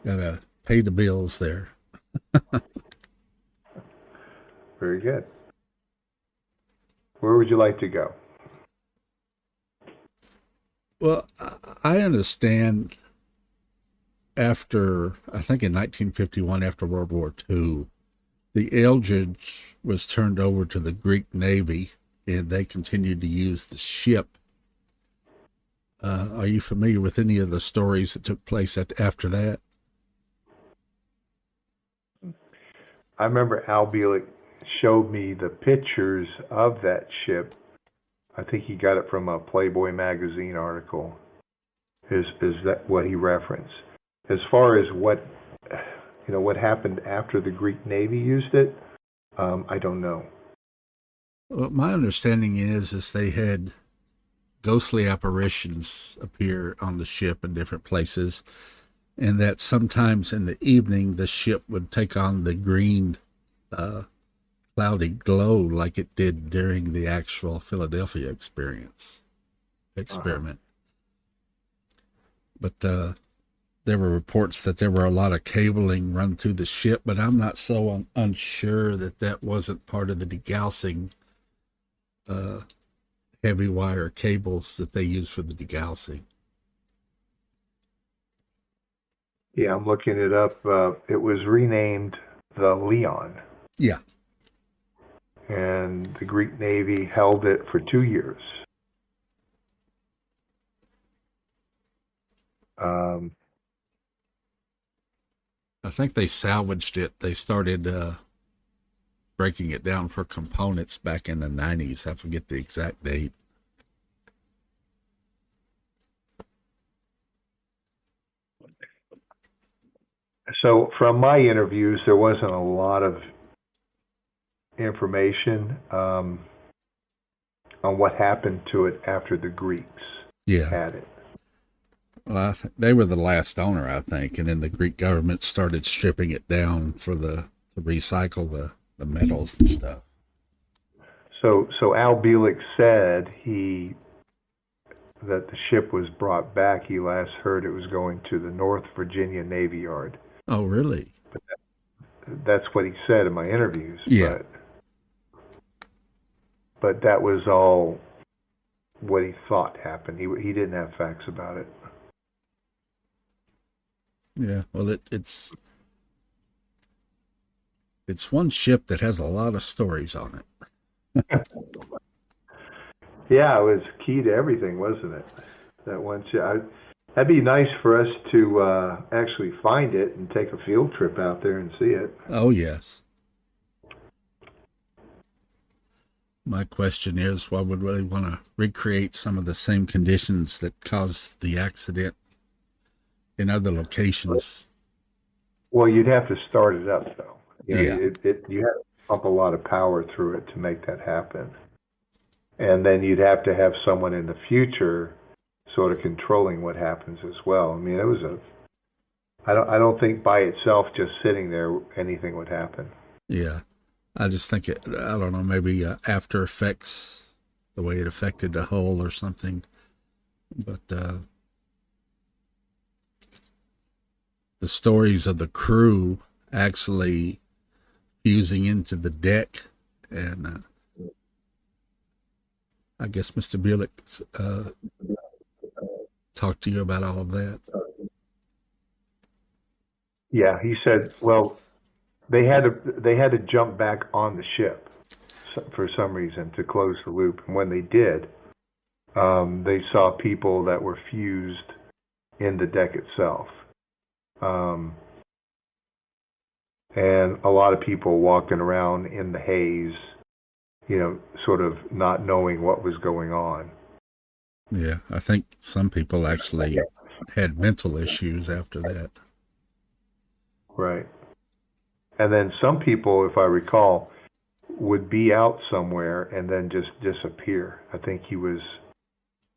A: Gotta pay the bills there.
B: Very good. Where would you like to go?
A: Well, I understand after, I think in 1951, after World War II, the Eldridge was turned over to the Greek Navy, and they continued to use the ship. Are you familiar with any of the stories that took place after that?
B: I remember Al Bielek showed me the pictures of that ship. I think he got it from a Playboy magazine article. Is that what he referenced? As far as what happened after the Greek Navy used it, I don't know.
A: Well, my understanding is they had ghostly apparitions appear on the ship in different places, and that sometimes in the evening the ship would take on the green cloudy glow like it did during the actual Philadelphia experiment. But there were reports that there were a lot of cabling run through the ship, but I'm not so unsure that wasn't part of the degaussing heavy wire cables that they use for the degaussing.
B: Yeah, I'm looking it up. It was renamed the Leon.
A: Yeah.
B: And the Greek Navy held it for 2 years.
A: I think they salvaged it. They started breaking it down for components back in the 90s. I forget the exact date.
B: So from my interviews, there wasn't a lot of information on what happened to it after the Greeks had it.
A: Well, they were the last owner, I think, and then the Greek government started stripping it down to recycle the metals and stuff.
B: So Al Bielek said that the ship was brought back. He last heard it was going to the North Virginia Navy Yard.
A: Oh, really?
B: But that's what he said in my interviews.
A: Yeah.
B: But that was all what he thought happened. He didn't have facts about it.
A: Yeah, well, it's one ship that has a lot of stories on it.
B: Yeah, it was key to everything, wasn't it? That one ship. That'd be nice for us to actually find it and take a field trip out there and see it.
A: Oh, yes. My question is, why would we want to recreate some of the same conditions that caused the accident in other locations?
B: Well, you'd have to start it up, though. You know,
A: yeah.
B: You have to pump a lot of power through it to make that happen. And then you'd have to have someone in the future sort of controlling what happens as well. I mean, it was I don't think by itself, just sitting there, anything would happen.
A: Yeah. I just think I don't know, maybe after effects, the way it affected the hull or something. But the stories of the crew actually fusing into the deck, and I guess Mr. Bielek talked to you about all of that.
B: Yeah, he said, well, they had to jump back on the ship for some reason to close the loop. And when they did, they saw people that were fused in the deck itself. And a lot of people walking around in the haze, you know, sort of not knowing what was going on.
A: Yeah, I think some people actually had mental issues after that.
B: Right. And then some people, if I recall, would be out somewhere and then just disappear. I think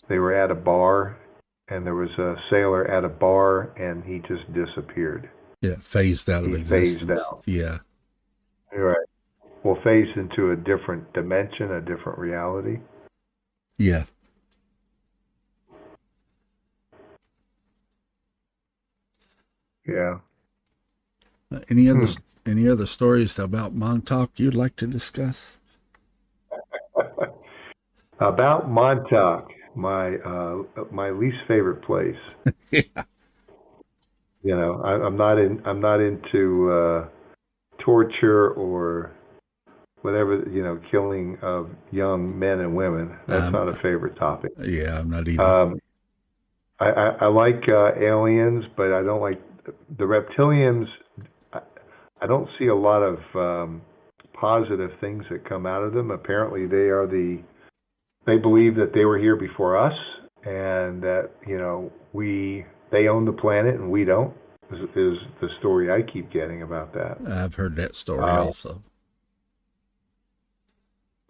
B: they were at a bar, and there was a sailor at a bar, and he just disappeared.
A: Yeah, phased out of existence.
B: Phased out.
A: Yeah.
B: Right. Well, phased into a different dimension, a different reality.
A: Yeah.
B: Yeah.
A: Any other stories about Montauk you'd like to discuss?
B: About Montauk, my least favorite place.
A: Yeah.
B: You know, I'm not into torture or whatever, you know, killing of young men and women. That's not a favorite topic.
A: Yeah, I'm not either.
B: I like aliens, but I don't like the reptilians. I don't see a lot of positive things that come out of them. Apparently, they believe that they were here before us, and that, you know, they own the planet and we don't. Is the story I keep getting about that.
A: I've heard that story also.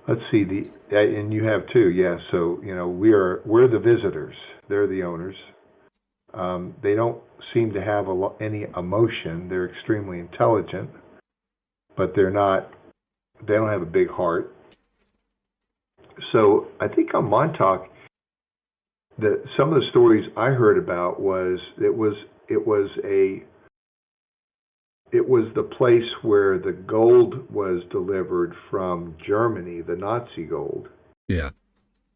B: Let's see, and you have too, yeah. So, you know, we're the visitors. They're the owners. They don't seem to have any emotion. They're extremely intelligent, but they don't have a big heart. So I think on Montauk, some of the stories I heard about was it was the place where the gold was delivered from Germany, the Nazi gold.
A: Yeah.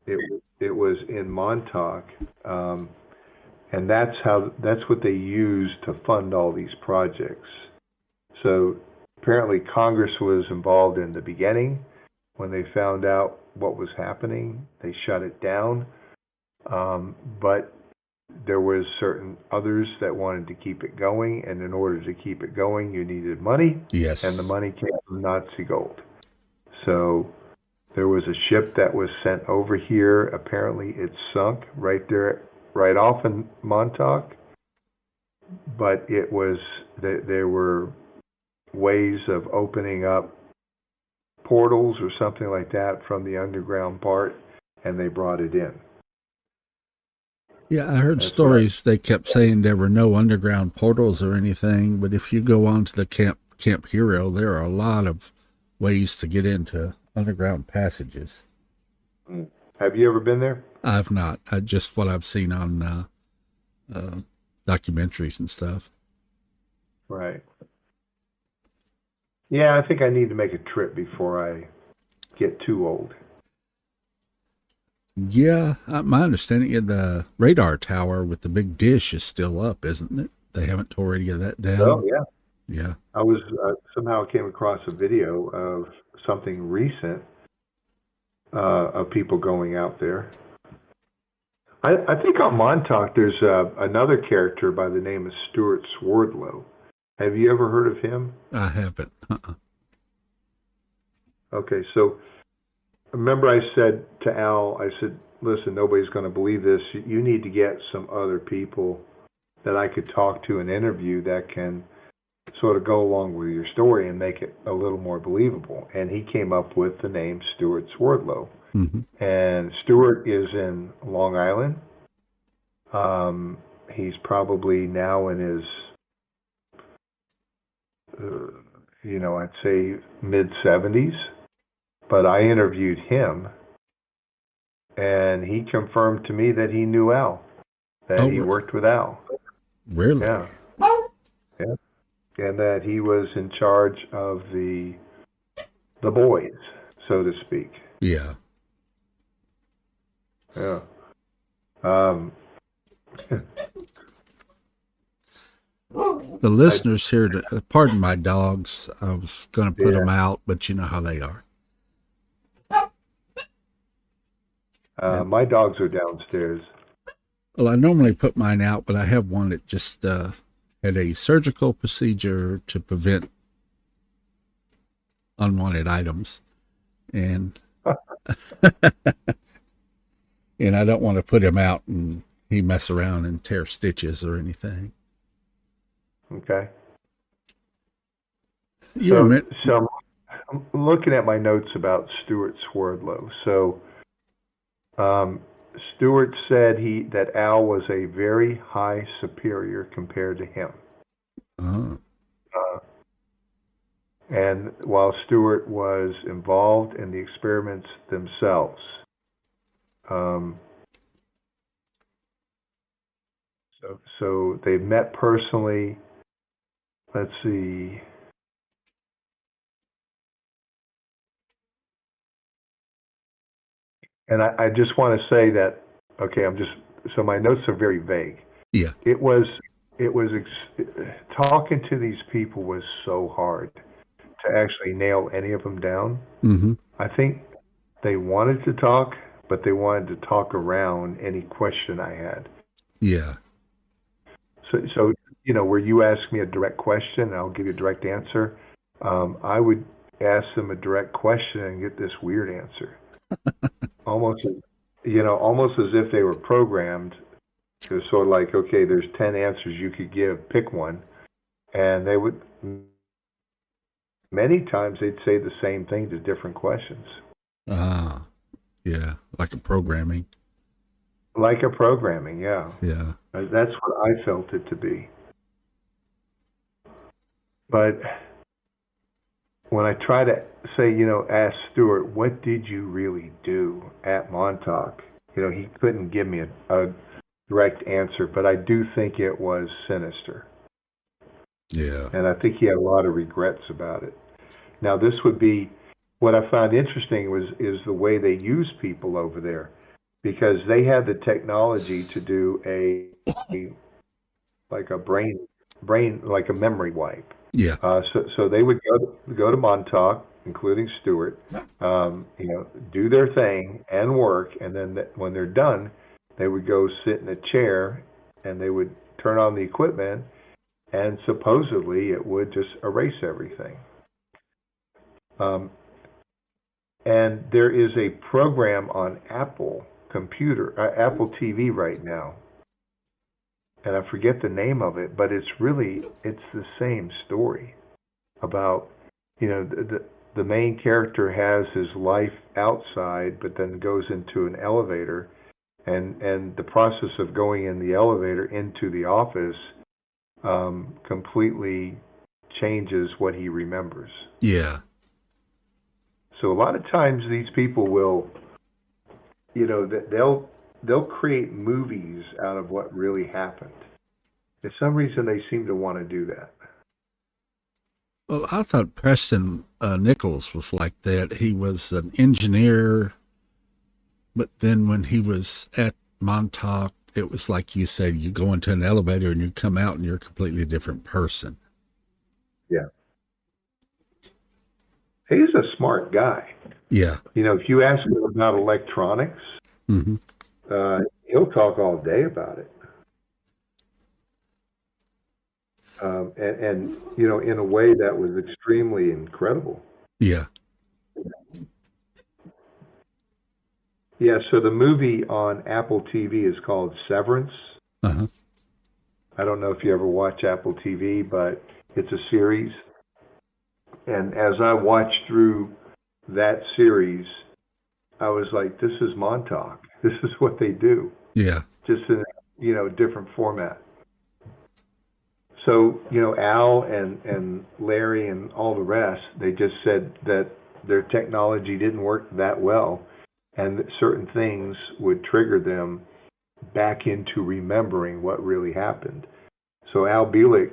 B: It was in Montauk, and that's what they used to fund all these projects. So apparently Congress was involved in the beginning. When they found out what was happening, they shut it down. But there was certain others that wanted to keep it going, and in order to keep it going, you needed money.
A: Yes.
B: And the money came from Nazi gold. So there was a ship that was sent over here. Apparently it sunk right there, right off in Montauk. But there were ways of opening up portals or something like that from the underground part, and they brought it in.
A: Yeah, I heard stories. They kept saying there were no underground portals or anything, but if you go on to the Camp Hero, there are a lot of ways to get into underground passages.
B: Have you ever been there?
A: I've not. Just what I've seen on documentaries and stuff.
B: Right. Yeah, I think I need to make a trip before I get too old.
A: Yeah, my understanding is the radar tower with the big dish is still up, isn't it? They haven't tore any of that down.
B: Oh, yeah.
A: Yeah.
B: I was somehow came across a video of something recent of people going out there. I think on Montauk there's another character by the name of Stuart Swerdlow. Have you ever heard of him?
A: I haven't.
B: Okay, so remember I said to Al, I said, listen, nobody's going to believe this. You need to get some other people that I could talk to and interview that can sort of go along with your story and make it a little more believable. And he came up with the name Stuart Swerdlow.
A: Mm-hmm.
B: And Stuart is in Long Island. He's probably now in his, I'd say mid-70s. But I interviewed him, and he confirmed to me that he knew Al, that he worked with Al.
A: Really?
B: Yeah. Yeah. And that he was in charge of the boys, so to speak.
A: Yeah.
B: Yeah.
A: The listeners here, pardon my dogs. I was going to put them out, but you know how they are.
B: My dogs are downstairs.
A: Well, I normally put mine out, but I have one that just had a surgical procedure to prevent unwanted items. And and I don't want to put him out and he mess around and tear stitches or anything.
B: Okay.
A: So
B: I'm looking at my notes about Stuart Swerdlow. So Stuart said that Al was a very high superior compared to him. And while Stuart was involved in the experiments themselves, so they met personally. Let's see. And I just want to say that, okay, so my notes are very vague.
A: Yeah.
B: It was talking to these people was so hard to actually nail any of them down.
A: Mm-hmm.
B: I think they wanted to talk, but they wanted to talk around any question I had.
A: Yeah.
B: So where you ask me a direct question, and I'll give you a direct answer. I would ask them a direct question and get this weird answer. Almost as if they were programmed. It was sort of like, okay, there's 10 answers you could give, pick one. And they would, many times they'd say the same thing to different questions.
A: Yeah, like a programming.
B: Like a programming, yeah.
A: Yeah.
B: That's what I felt it to be. But when I try to say, ask Stuart, what did you really do at Montauk? He couldn't give me a direct answer, but I do think it was sinister.
A: Yeah.
B: And I think he had a lot of regrets about it. Now, this would be what I found interesting is the way they use people over there, because they had the technology to do like a brain like a memory wipe.
A: Yeah.
B: So they would go to Montauk, including Stewart, do their thing and work, and then when they're done, they would go sit in a chair and they would turn on the equipment, and supposedly it would just erase everything. And there is a program on Apple TV right now, and I forget the name of it, but it's the same story about, the main character has his life outside, but then goes into an elevator, and the process of going in the elevator into the office completely changes what he remembers.
A: Yeah.
B: So a lot of times these people will, they'll create movies out of what really happened. For some reason, they seem to want to do that.
A: Well, I thought Preston Nichols was like that. He was an engineer, but then when he was at Montauk, it was like you said, you go into an elevator and you come out and you're a completely different person.
B: Yeah. He's a smart guy.
A: Yeah.
B: If you ask him about electronics,
A: mm-hmm.
B: He'll talk all day about it. And in a way that was extremely incredible.
A: Yeah.
B: Yeah, so the movie on Apple TV is called Severance.
A: Uh-huh.
B: I don't know if you ever watch Apple TV, but it's a series. And as I watched through that series, I was like, this is Montauk. This is what they do.
A: Yeah.
B: Just in a different format. So, Al and Larry and all the rest, they just said that their technology didn't work that well, and that certain things would trigger them back into remembering what really happened. So Al Bielek,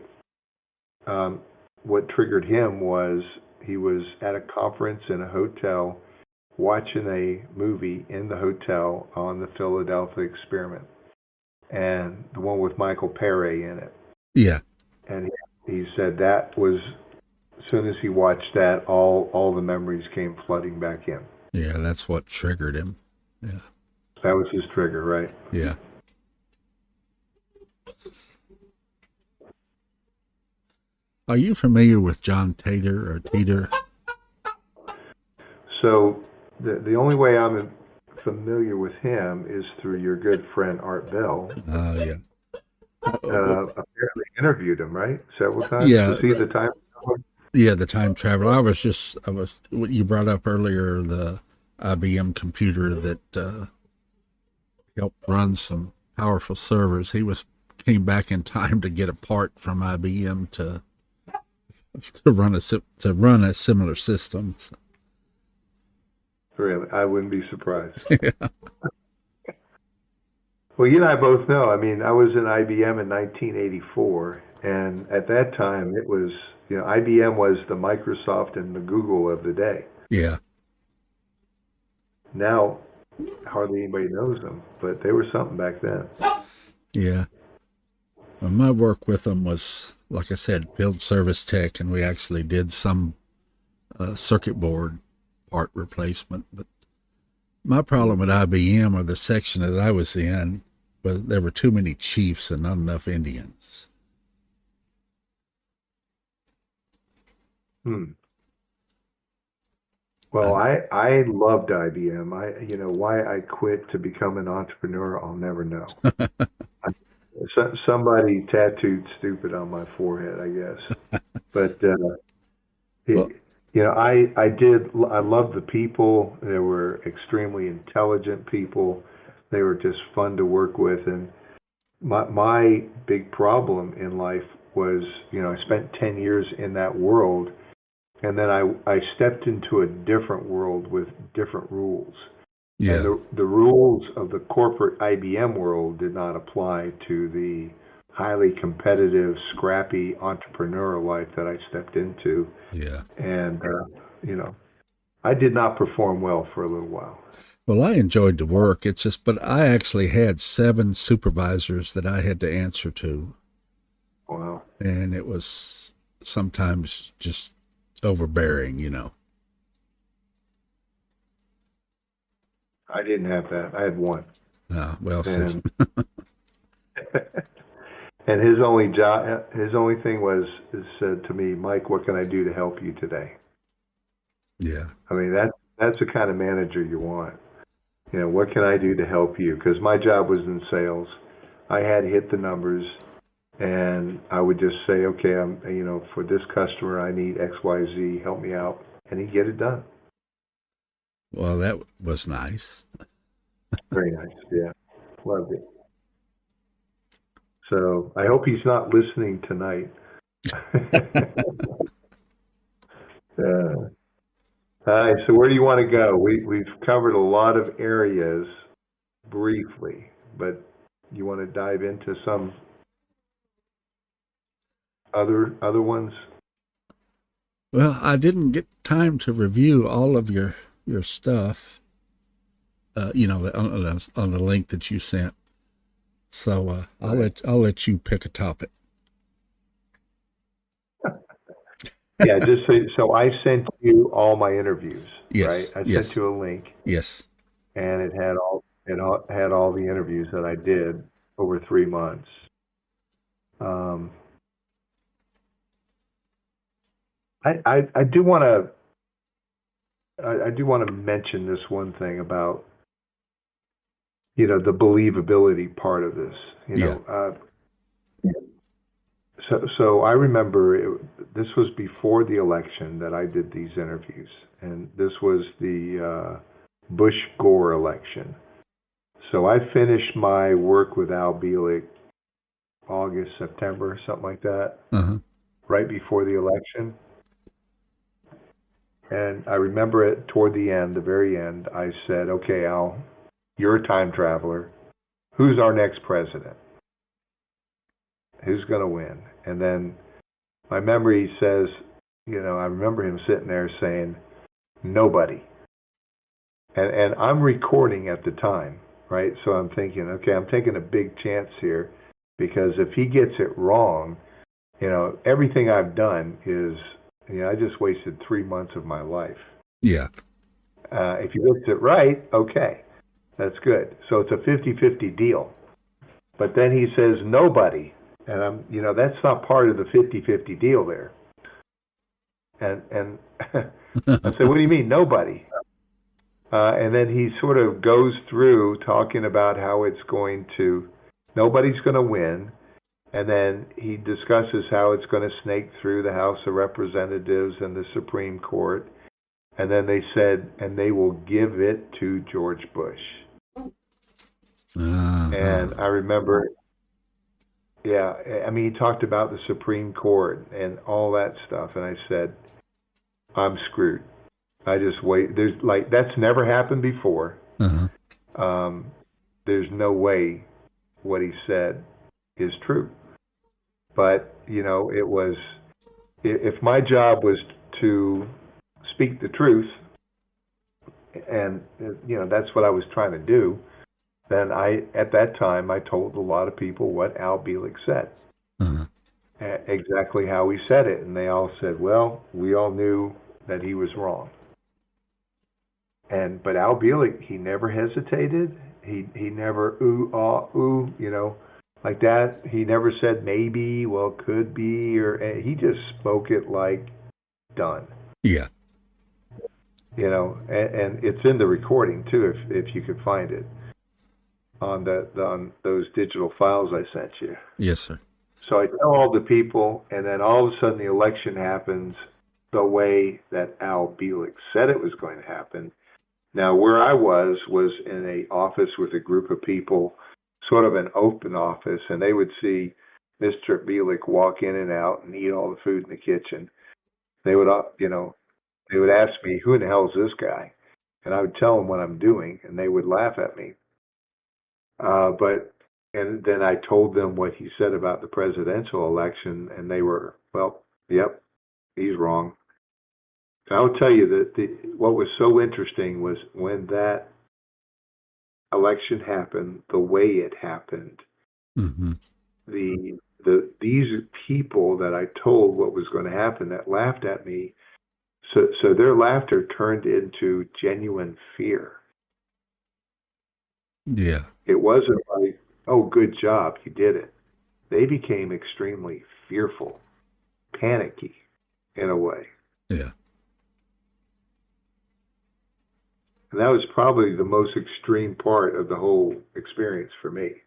B: what triggered him was he was at a conference in a hotel watching a movie in the hotel on the Philadelphia experiment, and the one with Michael Pere in it.
A: Yeah.
B: And he said that was, as soon as he watched that, all the memories came flooding back in.
A: Yeah, that's what triggered him. Yeah.
B: That was his trigger, right?
A: Yeah. Are you familiar with John Tater or Teeter?
B: So the only way I'm familiar with him is through your good friend Art Bell.
A: Yeah.
B: Apparently interviewed him, right? Several times.
A: Yeah.
B: Was he the time traveler?
A: Yeah, the time traveler. What you brought up earlier, the IBM computer that helped run some powerful servers. He came back in time to get a part from IBM to run a similar system. So.
B: Really, I wouldn't be surprised.
A: Yeah.
B: Well, you and I both know. I mean, I was in IBM in 1984, and at that time, it was, IBM was the Microsoft and the Google of the day.
A: Yeah.
B: Now, hardly anybody knows them, but they were something back then.
A: Yeah. Well, my work with them was, like I said, field service tech, and we actually did some circuit board part replacement. But my problem with IBM, or the section that I was in, was there were too many chiefs and not enough Indians.
B: Well, I loved IBM. Why I quit to become an entrepreneur, I'll never know. Somebody tattooed stupid on my forehead, I guess. But I loved the people. They were extremely intelligent people. They were just fun to work with. And my big problem in life was, I spent 10 years in that world, and then I stepped into a different world with different rules.
A: Yeah.
B: And the rules of the corporate IBM world did not apply to the highly competitive, scrappy entrepreneurial life that I stepped into.
A: Yeah.
B: And, I did not perform well for a little while.
A: Well, I enjoyed the work. It's just, but I actually had 7 supervisors that I had to answer to.
B: Wow.
A: And it was sometimes just overbearing,
B: I didn't have that. I had one.
A: Well,
B: and, and his only thing said to me, Mike, what can I do to help you today?
A: Yeah.
B: I mean, that's the kind of manager you want. What can I do to help you? Because my job was in sales. I had to hit the numbers, and I would just say, okay, for this customer, I need X, Y, Z. Help me out, and he'd get it done.
A: Well, that was nice.
B: Very nice. Yeah, loved it. So I hope he's not listening tonight. All right, so where do you want to go? We've covered a lot of areas briefly, but you want to dive into some other ones?
A: Well, I didn't get time to review all of your stuff, on the link that you sent. So I'll let you pick a topic.
B: Yeah, just so I sent you all my interviews.
A: Yes.
B: Right? I sent you a link.
A: Yes.
B: And it had all the interviews that I did over 3 months. I do want to mention this one thing about the believability part of this. So I remember this was before the election that I did these interviews, and this was the Bush-Gore election. So I finished my work with Al Bielek August, September, something like that, right before the election. And I remember it toward the end, the very end, I said, okay, Al, you're a time traveler. Who's our next president? Who's going to win? And then my memory says, I remember him sitting there saying, nobody. And I'm recording at the time, right? So I'm thinking, okay, I'm taking a big chance here, because if he gets it wrong, everything I've done is, I just wasted 3 months of my life.
A: Yeah.
B: If he gets it right, okay, that's good. So it's a 50-50 deal. But then he says nobody. And I'm, that's not part of the 50-50 deal there. And I said, what do you mean, nobody? And then he sort of goes through talking about how nobody's going to win. And then he discusses how it's going to snake through the House of Representatives and the Supreme Court. And then they said, and they will give it to George Bush. And I remember, he talked about the Supreme Court and all that stuff. And I said, I'm screwed. I just wait. That's never happened before. There's no way what he said is true. But, it was, if my job was to speak the truth, and, that's what I was trying to do, then at that time, I told a lot of people what Al Bielek said. Exactly how he said it. And they all said, well, we all knew that he was wrong. But Al Bielek, he never hesitated. He never like that. He never said maybe, well, could be, he just spoke it like done.
A: Yeah.
B: And it's in the recording too, if you could find it on those digital files I sent you.
A: Yes, sir.
B: So I tell all the people, and then all of a sudden the election happens the way that Al Bielek said it was going to happen. Now, where I was in a office with a group of people, sort of an open office, and they would see Mr. Bielik walk in and out and eat all the food in the kitchen. They would, they would ask me, "Who in the hell is this guy?" And I would tell them what I'm doing, and they would laugh at me. And then I told them what he said about the presidential election, and they were, well, yep, he's wrong. I will tell you that what was so interesting was when that election happened, the way it happened.
A: Mm-hmm.
B: These people that I told what was going to happen that laughed at me, so their laughter turned into genuine fear.
A: Yeah.
B: It wasn't like, "Oh, good job, you did it." They became extremely fearful, panicky, in a way.
A: Yeah.
B: And that was probably the most extreme part of the whole experience for me.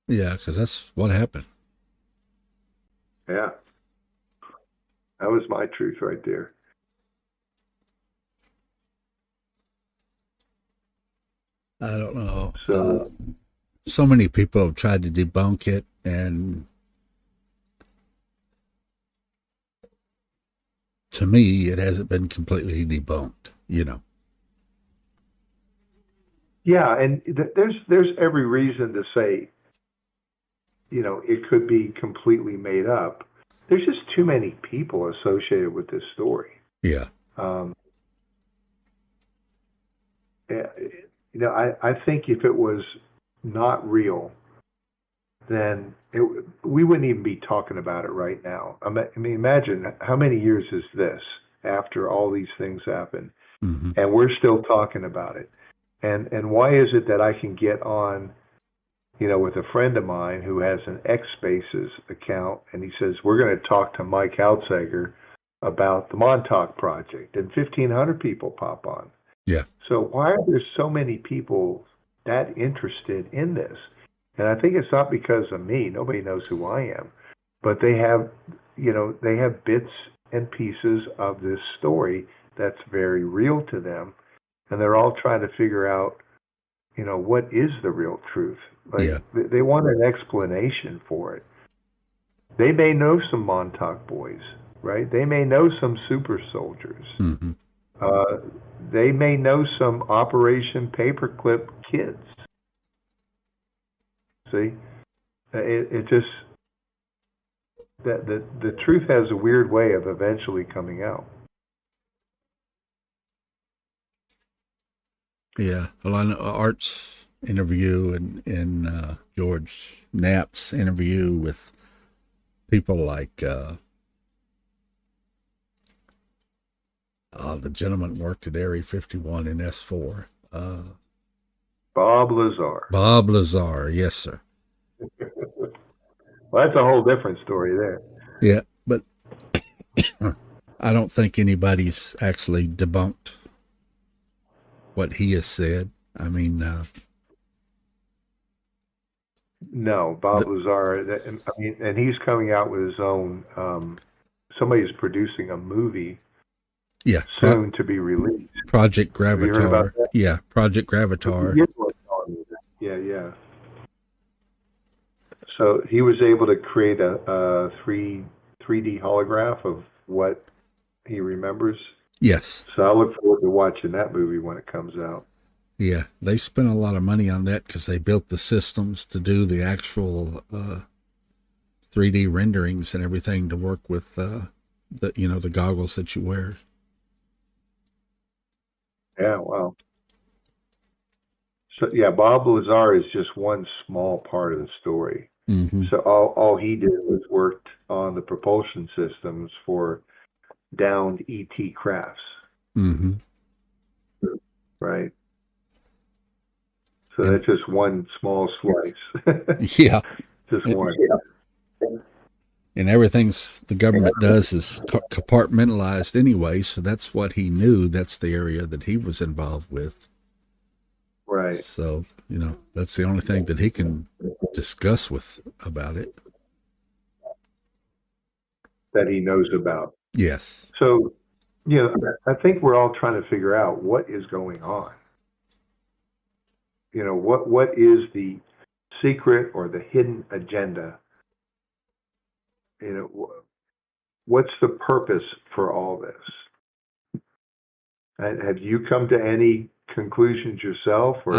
A: Yeah, because that's what happened.
B: Yeah. That was my truth right there.
A: I don't know.
B: So,
A: So many people have tried to debunk it, and to me, it hasn't been completely debunked,
B: yeah, and there's every reason to say, it could be completely made up. There's just too many people associated with this story.
A: Yeah.
B: I think if it was not real, then we wouldn't even be talking about it right now. I mean, imagine how many years is this after all these things happen,
A: Mm-hmm.
B: and we're still talking about it. And why is it that I can get on, with a friend of mine who has an X Spaces account, and he says, "We're going to talk to Mike Houtzager about the Montauk Project," and 1,500 people pop on.
A: Yeah.
B: So why are there so many people that interested in this? And I think it's not because of me. Nobody knows who I am. But they have bits and pieces of this story that's very real to them. And they're all trying to figure out, what is the real truth? They want an explanation for it. They may know some Montauk boys, right? They may know some super soldiers.
A: Mm-hmm.
B: They may know some Operation Paperclip kids. See, it just that the truth has a weird way of eventually coming out.
A: Yeah. Well, I know Art's interview and George Knapp's interview with people like the gentleman worked at Area 51 in S4.
B: Bob Lazar.
A: Bob Lazar, yes, sir.
B: Well, that's a whole different story there.
A: Yeah, but I don't think anybody's actually debunked what he has said. I mean,
B: no, Bob Lazar. And he's coming out with his own. Somebody's producing a movie.
A: Yeah,
B: soon to be released.
A: Project Gravatar.
B: Have you heard about that?
A: Yeah, Project Gravatar.
B: Yeah. So he was able to create a 3D holograph of what he remembers.
A: Yes.
B: So I look forward to watching that movie when it comes out.
A: Yeah, they spent a lot of money on that because they built the systems to do the actual 3D renderings and everything to work with the goggles that you wear.
B: Yeah, wow. So yeah, Bob Lazar is just one small part of the story.
A: Mm-hmm.
B: So all he did was worked on the propulsion systems for downed ET crafts.
A: Mm-hmm.
B: Right. So that's just one small slice.
A: Yeah.
B: Just one.
A: And everything the government does is compartmentalized anyway, so that's what he knew. That's the area that he was involved with.
B: Right.
A: So, that's the only thing that he can discuss about it.
B: That he knows about.
A: Yes.
B: So I think we're all trying to figure out what is going on. What is the secret or the hidden agenda? What's the purpose for all this? And have you come to any conclusions yourself or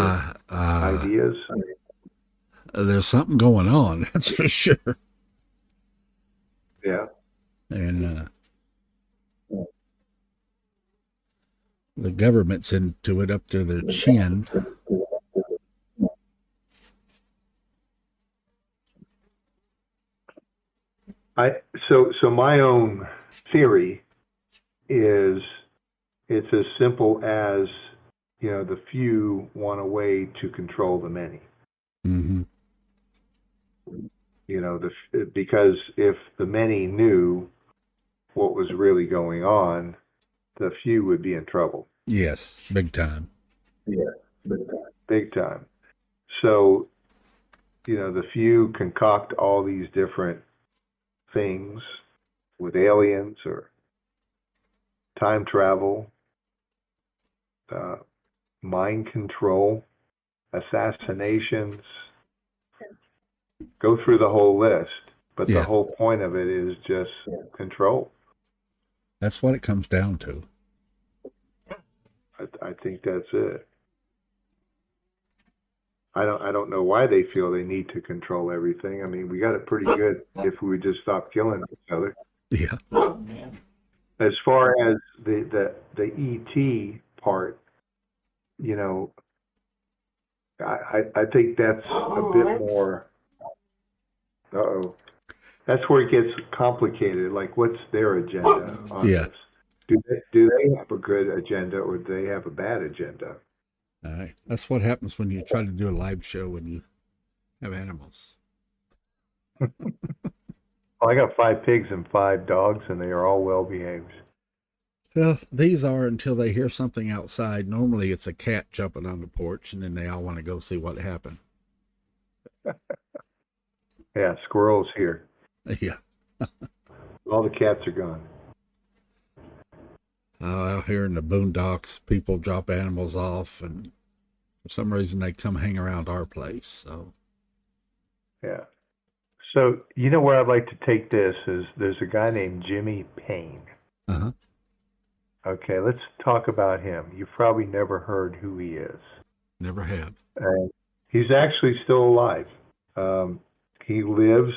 B: ideas?
A: There's something going on, that's for sure.
B: Yeah.
A: And the government's into it up to their chin.
B: So my own theory is it's as simple as the few want a way to control the many.
A: Mm-hmm.
B: Because if the many knew what was really going on, the few would be in trouble.
A: Yes, big time.
B: Yeah, big time. So, the few concoct all these different things with aliens or time travel, mind control, assassinations, go through the whole list. But the whole point of it is just control.
A: That's what it comes down to.
B: I think that's it. I don't know why they feel they need to control everything. I mean, we got it pretty good if we would just stop killing each other.
A: Yeah.
B: As far as the ET part, I think that's a bit more. That's where it gets complicated. Like, what's their agenda on this? Do they have a good agenda or do they have a bad agenda?
A: All right. That's what happens when you try to do a live show when you have animals.
B: Well, I got 5 pigs and 5 dogs, and they are all well behaved.
A: Well, these are until they hear something outside. Normally it's a cat jumping on the porch, and then they all want to go see what happened.
B: Yeah, squirrels here.
A: Yeah.
B: All the cats are gone.
A: Out here in the boondocks, people drop animals off, and for some reason they come hang around our place. So,
B: yeah. So, where I'd like to take this is there's a guy named Jimmy Payne.
A: Uh-huh.
B: Okay, let's talk about him. You've probably never heard who he is.
A: Never have.
B: He's actually still alive. He lives,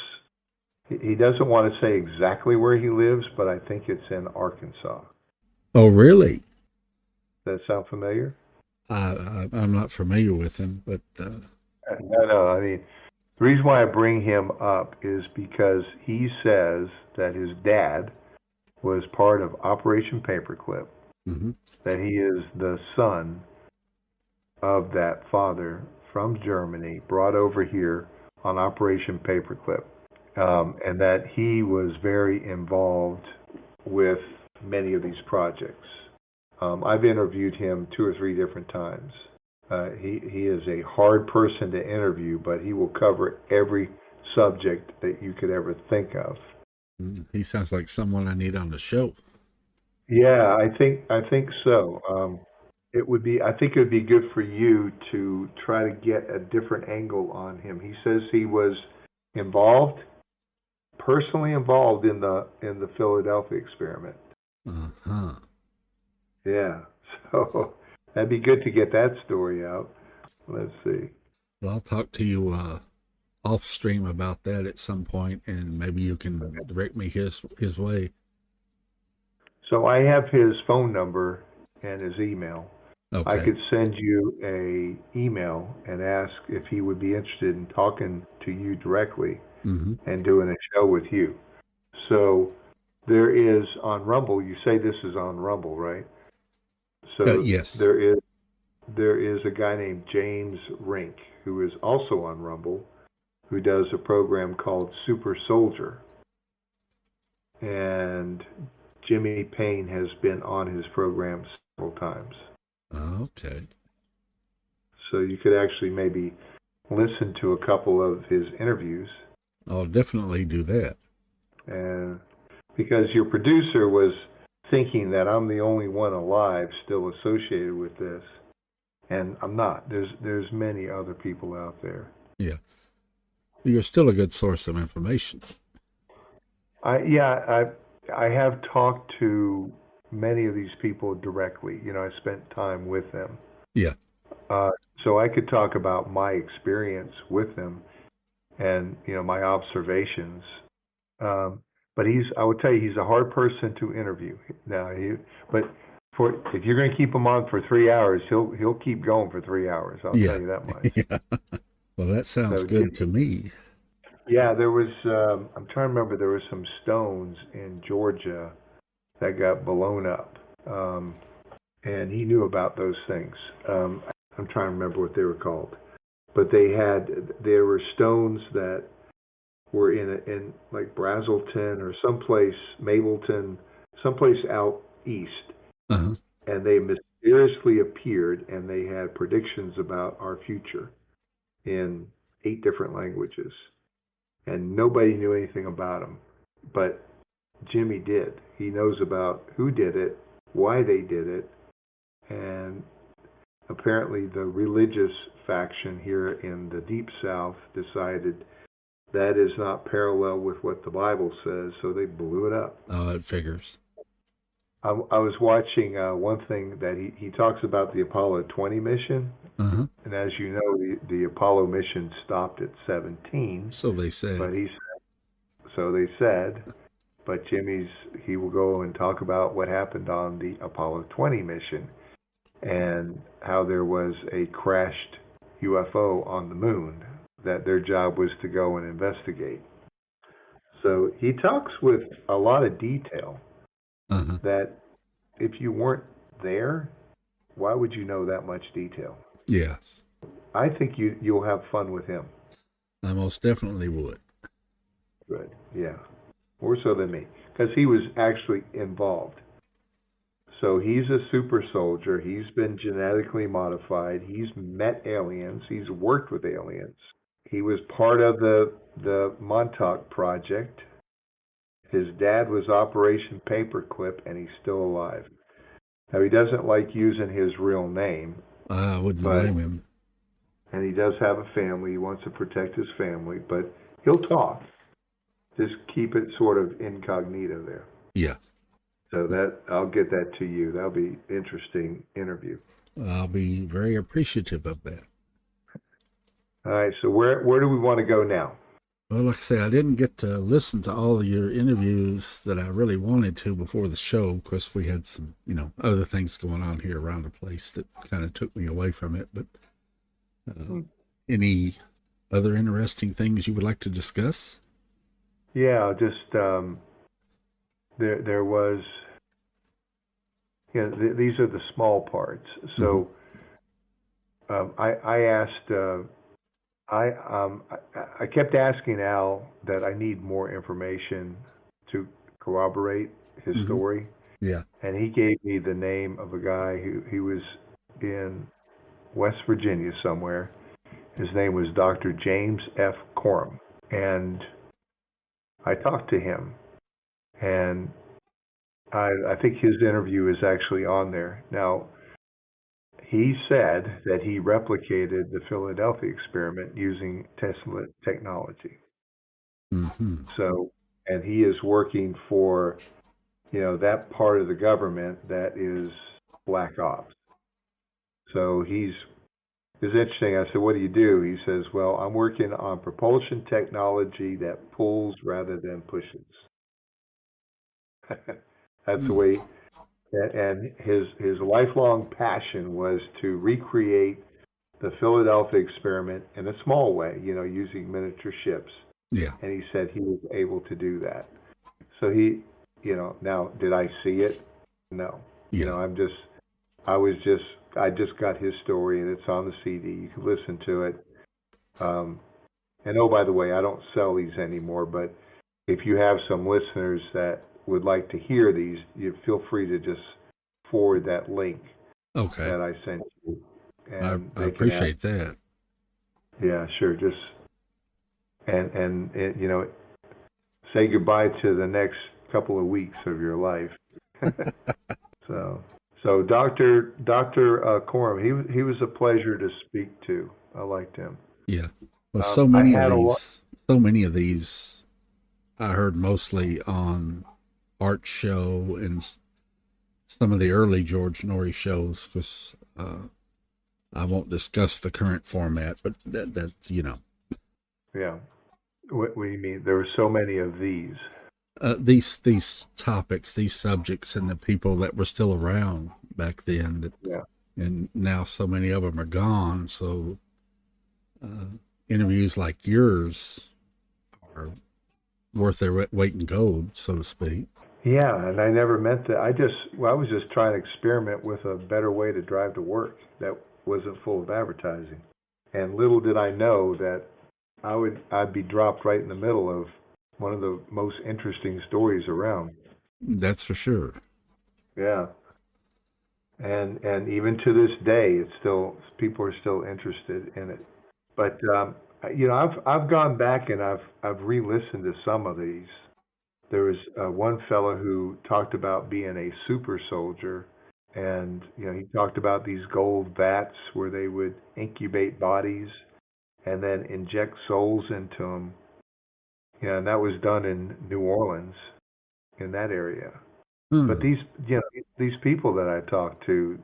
B: he doesn't want to say exactly where he lives, but I think it's in Arkansas.
A: Oh, really?
B: Does that sound familiar?
A: I'm not familiar with him, but...
B: No, I mean, the reason why I bring him up is because he says that his dad was part of Operation Paperclip,
A: mm-hmm.
B: that he is the son of that father from Germany, brought over here on Operation Paperclip, and that he was very involved with many of these projects. I've interviewed him 2 or 3 different times. He is a hard person to interview, but he will cover every subject that you could ever think of.
A: He sounds like someone I need on the show.
B: Yeah, I think so. I think it would be good for you to try to get a different angle on him. He says he was personally involved in the Philadelphia experiment.
A: Uh-huh.
B: Yeah, so that'd be good to get that story out. Let's see.
A: Well, I'll talk to you off stream about that at some point, and maybe you can direct me his way.
B: So I have his phone number and his email.
A: Okay.
B: I could send you an email and ask if he would be interested in talking to you directly
A: mm-hmm.
B: and doing a show with you. So there is on Rumble, you say this is on Rumble, right? So
A: yes.
B: There is a guy named James Rink who is also on Rumble, who does a program called Super Soldier. And Jimmy Payne has been on his program several times.
A: Okay.
B: So you could actually maybe listen to a couple of his interviews.
A: I'll definitely do that.
B: And because your producer was thinking that I'm the only one alive still associated with this, and I'm not. There's many other people out there.
A: Yeah. You're still a good source of information.
B: I have talked to many of these people directly. I spent time with them.
A: Yeah.
B: So I could talk about my experience with them and, my observations. But I would tell you, he's a hard person to interview. Now, if you're going to keep him on for 3 hours, he'll keep going for 3 hours. I'll tell you that much.
A: Yeah. Well, that sounds good to me.
B: Yeah, there was. I'm trying to remember. There were some stones in Georgia that got blown up, and he knew about those things. I'm trying to remember what they were called, but there were stones that were in like Brazelton or someplace, Mableton, someplace out east, and they mysteriously appeared, and they had predictions about our future in 8 different languages, and nobody knew anything about them, but Jimmy did. He knows about who did it, why they did it, and apparently the religious faction here in the Deep South decided that is not parallel with what the Bible says, so they blew it up.
A: Oh, it figures.
B: I was watching one thing that he talks about the Apollo 20 mission, and as you know, the Apollo mission stopped at 17.
A: So they say.
B: But he will go and talk about what happened on the Apollo 20 mission and how there was a crashed UFO on the moon that their job was to go and investigate. So he talks with a lot of detail that if you weren't there, why would you know that much detail?
A: Yes.
B: I think you'll have fun with him.
A: I most definitely would.
B: Good, yeah. More so than me, because he was actually involved. So he's a super soldier. He's been genetically modified. He's met aliens. He's worked with aliens. He was part of the Montauk Project. His dad was Operation Paperclip, and he's still alive. Now, he doesn't like using his real name.
A: I wouldn't blame him.
B: And he does have a family. He wants to protect his family, but he'll talk. Just keep it sort of incognito there.
A: Yeah.
B: So I'll get that to you. That'll be an interesting interview.
A: I'll be very appreciative of that.
B: All right, so where do we want to go now?
A: Well, like I say, I didn't get to listen to all of your interviews that I really wanted to before the show. Of course, we had some, other things going on here around the place that kind of took me away from it. But any other interesting things you would like to discuss?
B: Yeah, just there was, these are the small parts. So I asked. I kept asking Al that I need more information to corroborate his story.
A: Yeah.
B: And he gave me the name of a guy he was in West Virginia somewhere. His name was Dr. James F. Corum. And I talked to him. And I think his interview is actually on there. Now, he said that he replicated the Philadelphia experiment using Tesla technology. So, and he is working for, that part of the government that is black ops. So it's interesting. I said, what do you do? He says, well, I'm working on propulsion technology that pulls rather than pushes. That's the way. And his lifelong passion was to recreate the Philadelphia experiment in a small way, using miniature ships.
A: Yeah.
B: And he said he was able to do that. So he, now did I see it? No.
A: Yeah.
B: I just got his story, and it's on the CD. You can listen to it. And oh, by the way, I don't sell these anymore, but if you have some listeners that would like to hear these, you feel free to just forward that link that I sent you. And
A: I appreciate that.
B: Yeah, sure. Just and say goodbye to the next couple of weeks of your life. So Dr. Coram, he was a pleasure to speak to. I liked him.
A: Yeah. Well,
B: I had
A: so many of these, I heard mostly on Art Show and some of the early George Norrie shows, because I won't discuss the current format, but that's,
B: Yeah. What do you mean? There were so many of these.
A: These topics, these subjects, and the people that were still around back then.
B: Yeah.
A: And now so many of them are gone. So interviews like yours are worth their weight in gold, so to speak.
B: Yeah, and I never meant that. I was just trying to experiment with a better way to drive to work that wasn't full of advertising. And little did I know that I'd be dropped right in the middle of one of the most interesting stories around.
A: That's for sure.
B: Yeah. And even to this day, people are still interested in it. But I've gone back and I've re-listened to some of these. There was one fellow who talked about being a super soldier, and he talked about these gold vats where they would incubate bodies and then inject souls into them. Yeah, and that was done in New Orleans, in that area. But these people that I talked to,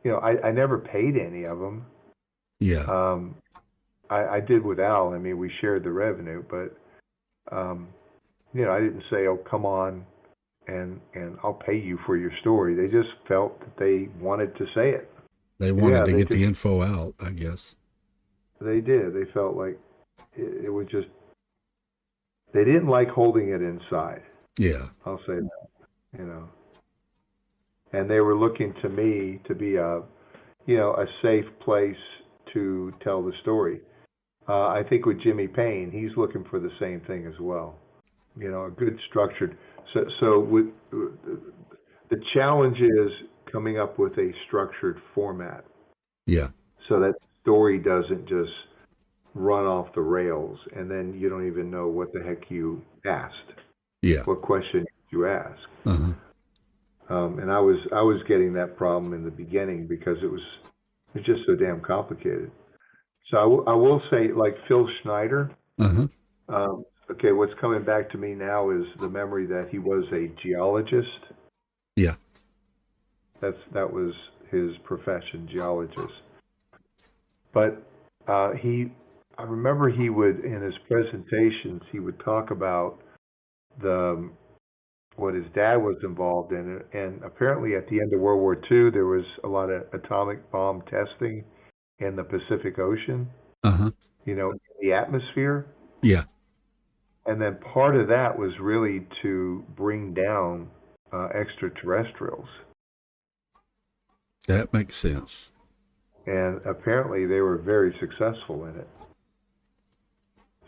B: I never paid any of them.
A: Yeah.
B: I did with Al. I mean, we shared the revenue, but I didn't say, "Oh, come on, and I'll pay you for your story." They just felt that they wanted to say it.
A: They wanted to get the info out, I guess.
B: They did. They felt like it was just. They didn't like holding it inside.
A: Yeah.
B: I'll say that. And they were looking to me to be a safe place to tell the story. I think with Jimmy Payne, he's looking for the same thing as well. A good structured. So with the challenge is coming up with a structured format.
A: Yeah.
B: So that story doesn't just run off the rails, and then you don't even know what the heck you asked.
A: Yeah.
B: What question you ask.
A: Uh-huh.
B: And I was getting that problem in the beginning because it's just so damn complicated. So I will say, like Phil Schneider.
A: Uh-huh.
B: Okay, what's coming back to me now is the memory that he was a geologist.
A: Yeah.
B: That was his profession, geologist. But I remember he would, in his presentations, he would talk about what his dad was involved in, and apparently at the end of World War II, there was a lot of atomic bomb testing in the Pacific Ocean.
A: Uh-huh.
B: The atmosphere.
A: Yeah.
B: And then part of that was really to bring down extraterrestrials.
A: That makes sense.
B: And apparently they were very successful in it.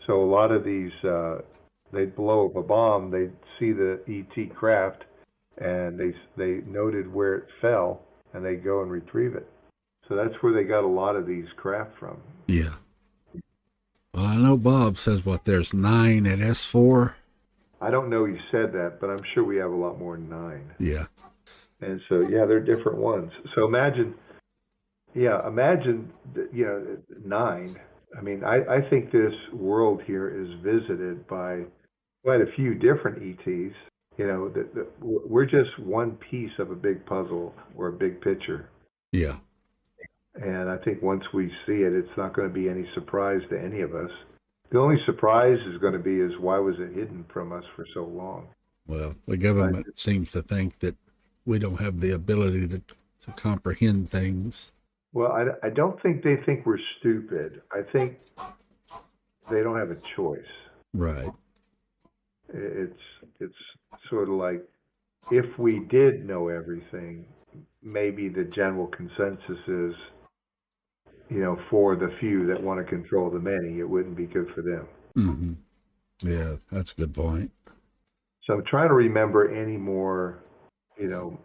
B: So a lot of these, they'd blow up a bomb, they'd see the ET craft, and they noted where it fell, and they'd go and retrieve it. So that's where they got a lot of these craft from.
A: Yeah. Well, I know Bob says, there's 9 at S4?
B: I don't know he said that, but I'm sure we have a lot more than 9.
A: Yeah.
B: And so, yeah, they're different ones. So imagine 9. I mean, I think this world here is visited by quite a few different ETs. We're just one piece of a big puzzle or a big picture.
A: Yeah.
B: And I think once we see it, it's not going to be any surprise to any of us. The only surprise is going to be is why was it hidden from us for so long?
A: Well, the government seems to think that we don't have the ability to comprehend things.
B: Well, I don't think they think we're stupid. I think they don't have a choice.
A: Right.
B: It's sort of like if we did know everything, maybe the general consensus is, for the few that want to control the many, it wouldn't be good for them.
A: Mm-hmm. Yeah, that's a good point.
B: So I'm trying to remember any more,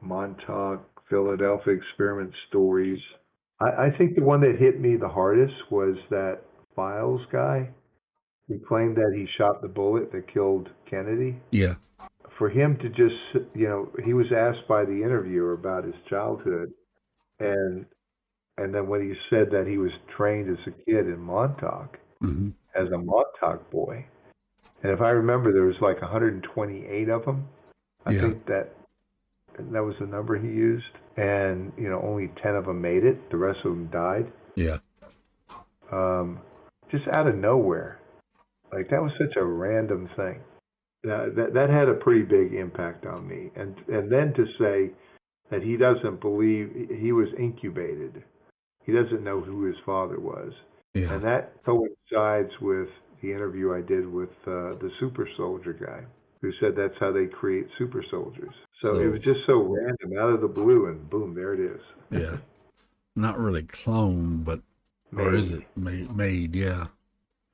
B: Montauk, Philadelphia experiment stories. I think the one that hit me the hardest was that Files guy who claimed that he shot the bullet that killed Kennedy.
A: Yeah.
B: for him to just, he was asked by the interviewer about his childhood, and then when he said that he was trained as a kid in Montauk,
A: Mm-hmm.
B: as a Montauk boy, and if I remember, there was like 128 of them. I
A: Yeah.
B: think that was the number he used, and only 10 of them made it. The rest of them died.
A: Yeah.
B: Just out of nowhere, like that was such a random thing. That had a pretty big impact on me, and then to say that he doesn't believe he was incubated, he doesn't know who his father was,
A: Yeah.
B: and that coincides with the interview I did with the super soldier guy, who said that's how they create super soldiers. So it was just so random, out of the blue, and boom, there it is.
A: Yeah. Not really clone, but or is it made? Yeah.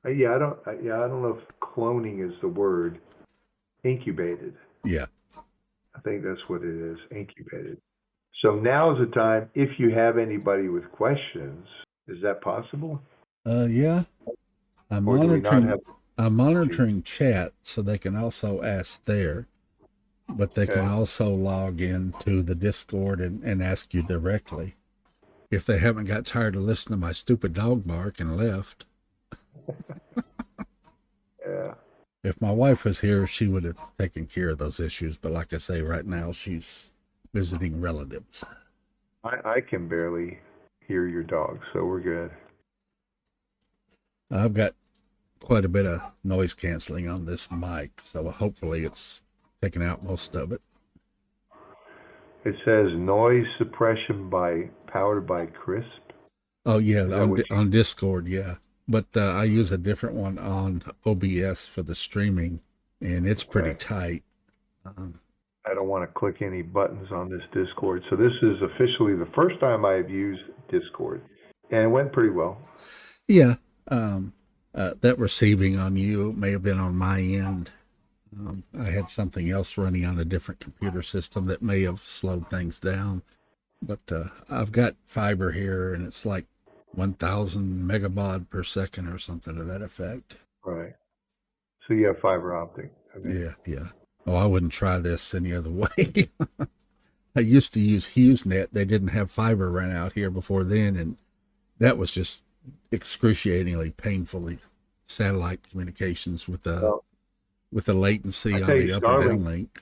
B: I don't know if cloning is the word. Incubated.
A: Yeah.
B: I think that's what it is, incubated. So now is the time, if you have anybody with questions. Is that possible?
A: Yeah. I'm
B: Or do we not
A: monitoring.
B: have?
A: I'm monitoring chat, so they can also ask there, but they can
B: Okay.
A: also log in to the Discord and ask you directly. If they haven't got tired of listening to my stupid dog bark and left.
B: Yeah.
A: If my wife was here, she would have taken care of those issues. But like I say, right now she's visiting relatives.
B: I can barely hear your dog, so we're good.
A: I've got quite a bit of noise canceling on this mic, so hopefully it's taking out most of it.
B: It says noise suppression powered by Crisp.
A: Oh yeah,
B: Is that what
A: on Discord, yeah. But I use a different one on OBS for the streaming, and it's pretty
B: Okay.
A: tight.
B: I don't want to click any buttons on this Discord. So this is officially the first time I've used Discord, and it went pretty well.
A: Yeah, that receiving on you may have been on my end. I had something else running on a different computer system that may have slowed things down. But I've got fiber here, and it's like 1,000 megabaud per second or something to that effect.
B: Right. So you have fiber optic. Okay.
A: Yeah. Oh, I wouldn't try this any other way. I used to use HughesNet. They didn't have fiber run out here before then, and that was just excruciatingly painfully satellite communications with the latency
B: I
A: on
B: tell
A: the
B: you,
A: up and down link.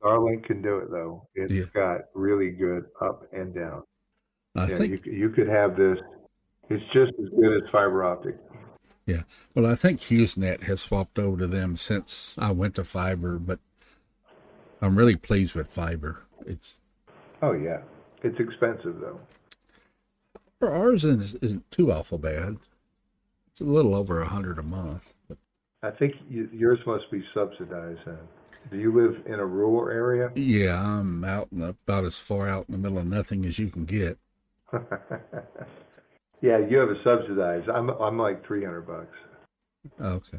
B: Starlink can do it though. It's got really good up and down.
A: I think
B: you could have this. It's just as good as fiber optic.
A: Yeah. Well, I think HughesNet has swapped over to them since I went to fiber, but I'm really pleased with fiber.
B: Oh yeah, it's expensive though.
A: Ours isn't too awful bad. It's a little over $100 a month. But
B: I think yours must be subsidized then. Do you live in a rural area?
A: yeah, I'm about as far out in the middle of nothing as you can get.
B: Yeah, you have a subsidized. I'm like $300.
A: Okay.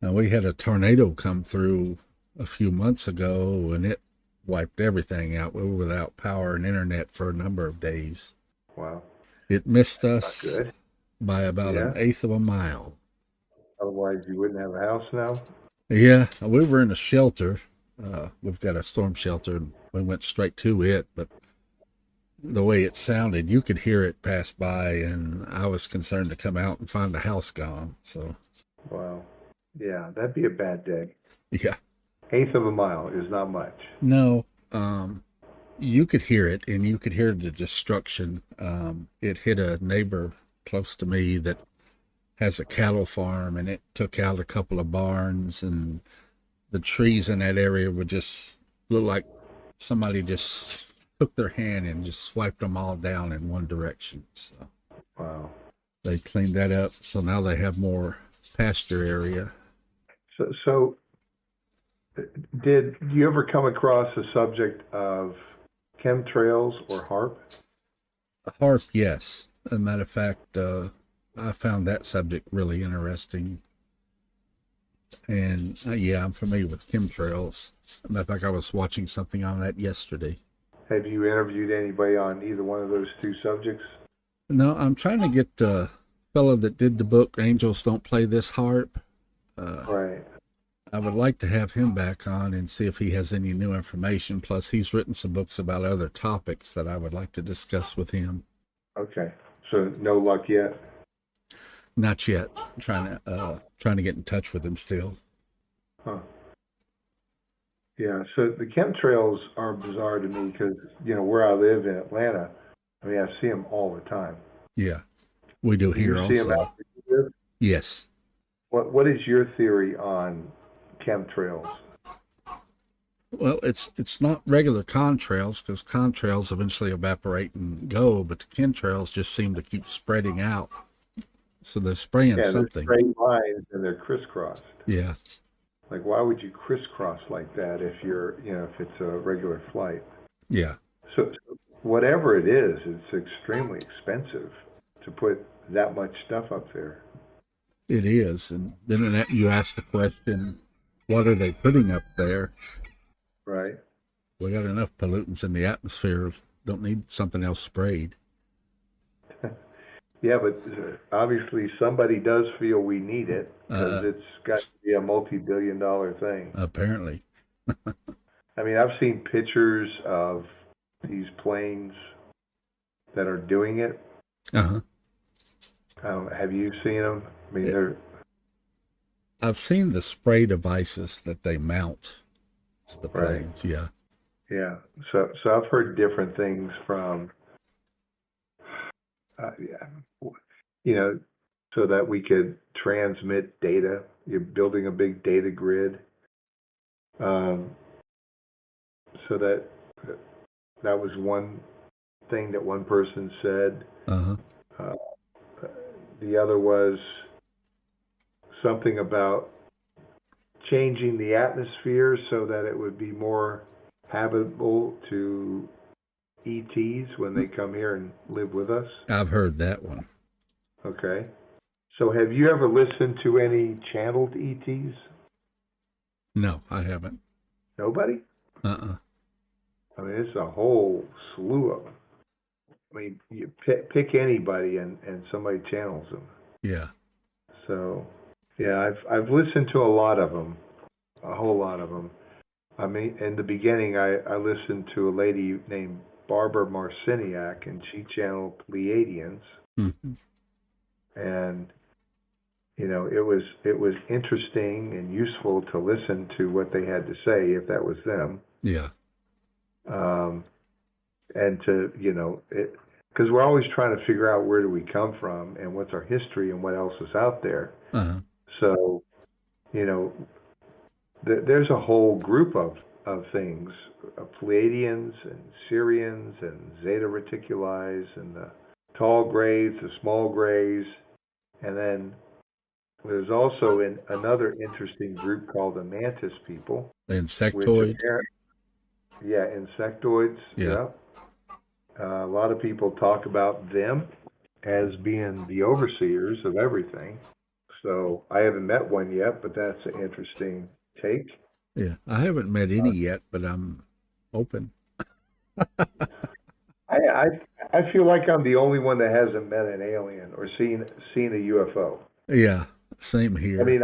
A: Now we had a tornado come through a few months ago, and it wiped everything out. We were without power and internet for a number of days.
B: Wow.
A: It missed
B: Not
A: us
B: good.
A: by about an eighth of a mile.
B: Otherwise, you wouldn't have a house now.
A: Yeah, we were in a shelter. We've got a storm shelter, and we went straight to it. But the way it sounded, you could hear it pass by, and I was concerned to come out and find the house gone. So,
B: Wow. Yeah, that'd be a bad day.
A: yeah.
B: Eighth of a mile is not much.
A: No, you could hear it, and you could hear the destruction. It hit a neighbor close to me that has a cattle farm, and it took out a couple of barns, and the trees in that area would just look like somebody just took their hand and just swiped them all down in one direction. So
B: Wow.
A: they cleaned that up, so now they have more pasture area.
B: So did you ever come across the subject of chemtrails or HARP?
A: HARP, yes. As a matter of fact, I found that subject really interesting. And yeah, I'm familiar with chemtrails. As a matter of fact, I was watching something on that yesterday.
B: Have you interviewed anybody on either one of those two subjects?
A: No, I'm trying to get the fellow that did the book, Angels Don't Play This Harp.
B: Right.
A: I would like to have him back on and see if he has any new information. Plus, he's written some books about other topics that I would like to discuss with him.
B: Okay. So no luck yet?
A: Not yet. Trying to get in touch with him still.
B: Huh. Yeah, so the chemtrails are bizarre to me because, where I live in Atlanta, I mean, I see them all the time.
A: Yeah, we do here
B: you see
A: also.
B: them out where you live?
A: Yes.
B: What is your theory on chemtrails?
A: Well, it's not regular contrails because contrails eventually evaporate and go, but the chemtrails just seem to keep spreading out. So they're spraying something.
B: They're straight lines and they're crisscrossed.
A: Yeah.
B: Like, why would you crisscross like that if if it's a regular flight?
A: Yeah.
B: So whatever it is, it's extremely expensive to put that much stuff up there.
A: It is. And then you ask the question, what are they putting up there?
B: Right.
A: We got enough pollutants in the atmosphere. Don't need something else sprayed.
B: Yeah, but obviously somebody does feel we need it because it's got to be a multi-billion-dollar thing.
A: Apparently.
B: I mean, I've seen pictures of these planes that are doing it.
A: Uh-huh.
B: Have you seen them? I mean,
A: I've seen the spray devices that they mount to the planes.
B: Right.
A: Yeah.
B: Yeah. So I've heard different things from, so that we could transmit data. You're building a big data grid. So that was one thing that one person said.
A: Uh-huh.
B: The other was something about changing the atmosphere so that it would be more habitable to ETs when they come here and live with us.
A: I've heard that one.
B: Okay. So have you ever listened to any channeled ETs?
A: No, I haven't.
B: Nobody?
A: Uh-uh.
B: I mean, it's a whole slew of them. I mean, you pick anybody and somebody channels them.
A: Yeah.
B: So, yeah, I've listened to a lot of them, a whole lot of them. I mean, in the beginning, I listened to a lady named Barbara Marciniak, and she channeled Pleiadians.
A: Mm-hmm.
B: And it was interesting and useful to listen to what they had to say if that was them.
A: Yeah.
B: And to because we're always trying to figure out where do we come from and what's our history and what else is out there.
A: Uh-huh.
B: So, there's a whole group of things, Pleiadians and Sirians and Zeta Reticuli and the tall grays, the small grays, and then there's also another interesting group called the Mantis people.
A: The insectoid.
B: Insectoids.
A: Yeah.
B: A lot of people talk about them as being the overseers of everything. So I haven't met one yet, but that's an interesting take.
A: Yeah, I haven't met any yet, but I'm open.
B: I feel like I'm the only one that hasn't met an alien or seen a UFO.
A: Yeah, same here.
B: I mean,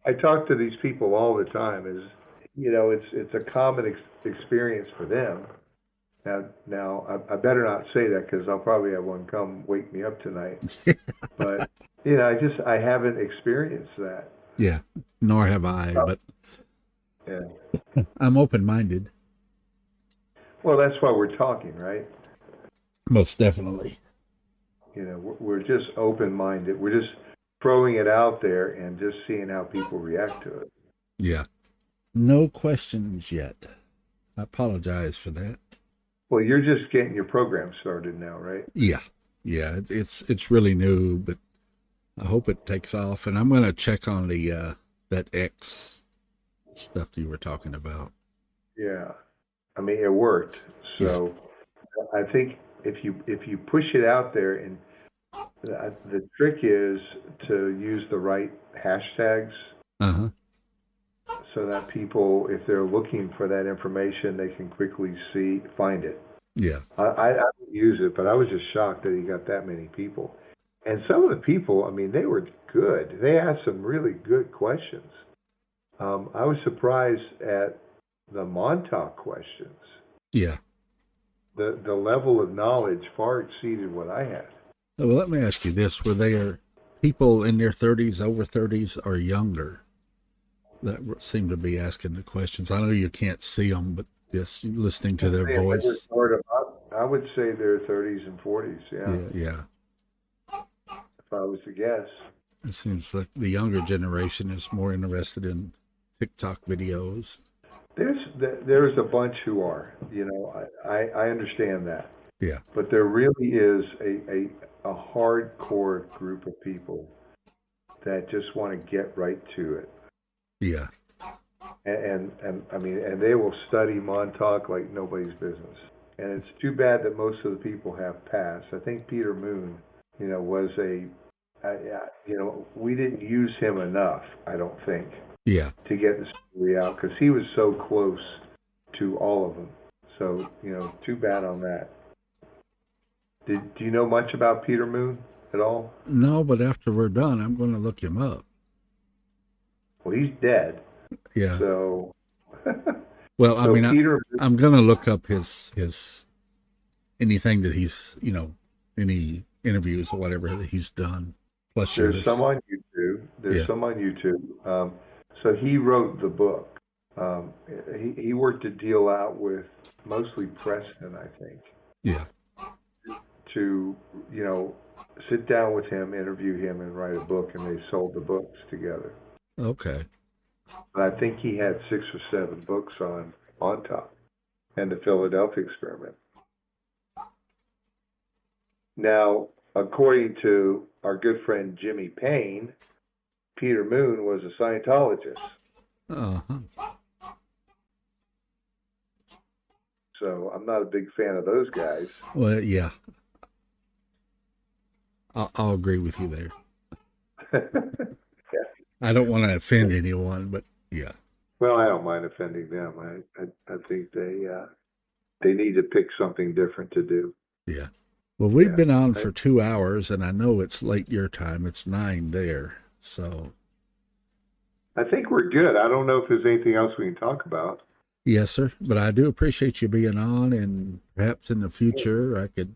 B: I talk to these people all the time. It's a common experience for them. Now I better not say that because I'll probably have one come wake me up tonight. But I haven't experienced that.
A: Yeah, nor have I. But
B: yeah,
A: I'm open-minded.
B: Well, that's why we're talking, right?
A: Most definitely.
B: We're just open-minded. We're just throwing it out there and just seeing how people react to it.
A: Yeah. No questions yet. I apologize for that.
B: Well, you're just getting your program started now, right?
A: Yeah. Yeah, it's really new, but I hope it takes off. And I'm going to check on the that X stuff that you were talking about.
B: Yeah. I mean, it worked. So I think if you push it out there, and the trick is to use the right hashtags.
A: Uh-huh.
B: So that people, if they're looking for that information, they can quickly find it.
A: Yeah.
B: I don't use it, but I was just shocked that he got that many people. And some of the people, I mean, they were good. They asked some really good questions. I was surprised at the Montauk questions.
A: Yeah.
B: The level of knowledge far exceeded what I had.
A: Well, let me ask you this. Were there people in their 30s, over 30s, or younger that seem to be asking the questions? I know you can't see them, but just listening to their voice.
B: I would say they're 30s and 40s,
A: Yeah.
B: if I was to guess.
A: It seems like the younger generation is more interested in TikTok videos.
B: There's a bunch who are, I understand that.
A: Yeah.
B: But there really is a hardcore group of people that just want to get right to it.
A: Yeah.
B: And I mean, and they will study Montauk like nobody's business. And it's too bad that most of the people have passed. I think Peter Moon, was we didn't use him enough, I don't think.
A: Yeah.
B: To get the story out, because he was so close to all of them. So, too bad on that. Do you know much about Peter Moon at all?
A: No, but after we're done, I'm going to look him up.
B: Well, he's dead.
A: Yeah.
B: So.
A: Well,
B: so
A: I'm going to look up his anything that he's, any interviews or whatever that he's done. Plus,
B: there's some on YouTube. So he wrote the book. He worked a deal out with mostly Preston, I think.
A: Yeah.
B: To, sit down with him, interview him, and write a book, and they sold the books together.
A: Okay.
B: I think he had 6 or 7 books on Montauk and the Philadelphia experiment. Now, according to our good friend Jimmy Payne, Peter Moon was a Scientologist.
A: Uh-huh.
B: So I'm not a big fan of those guys.
A: Well, yeah. I'll agree with you there.
B: Yeah.
A: I don't want to offend anyone, but yeah.
B: Well, I don't mind offending them. I think they need to pick something different to do.
A: Yeah. Well, we've been on for 2 hours, and I know it's late your time. It's 9 there, so.
B: I think we're good. I don't know if there's anything else we can talk about.
A: Yes, sir. But I do appreciate you being on, and perhaps in the future I could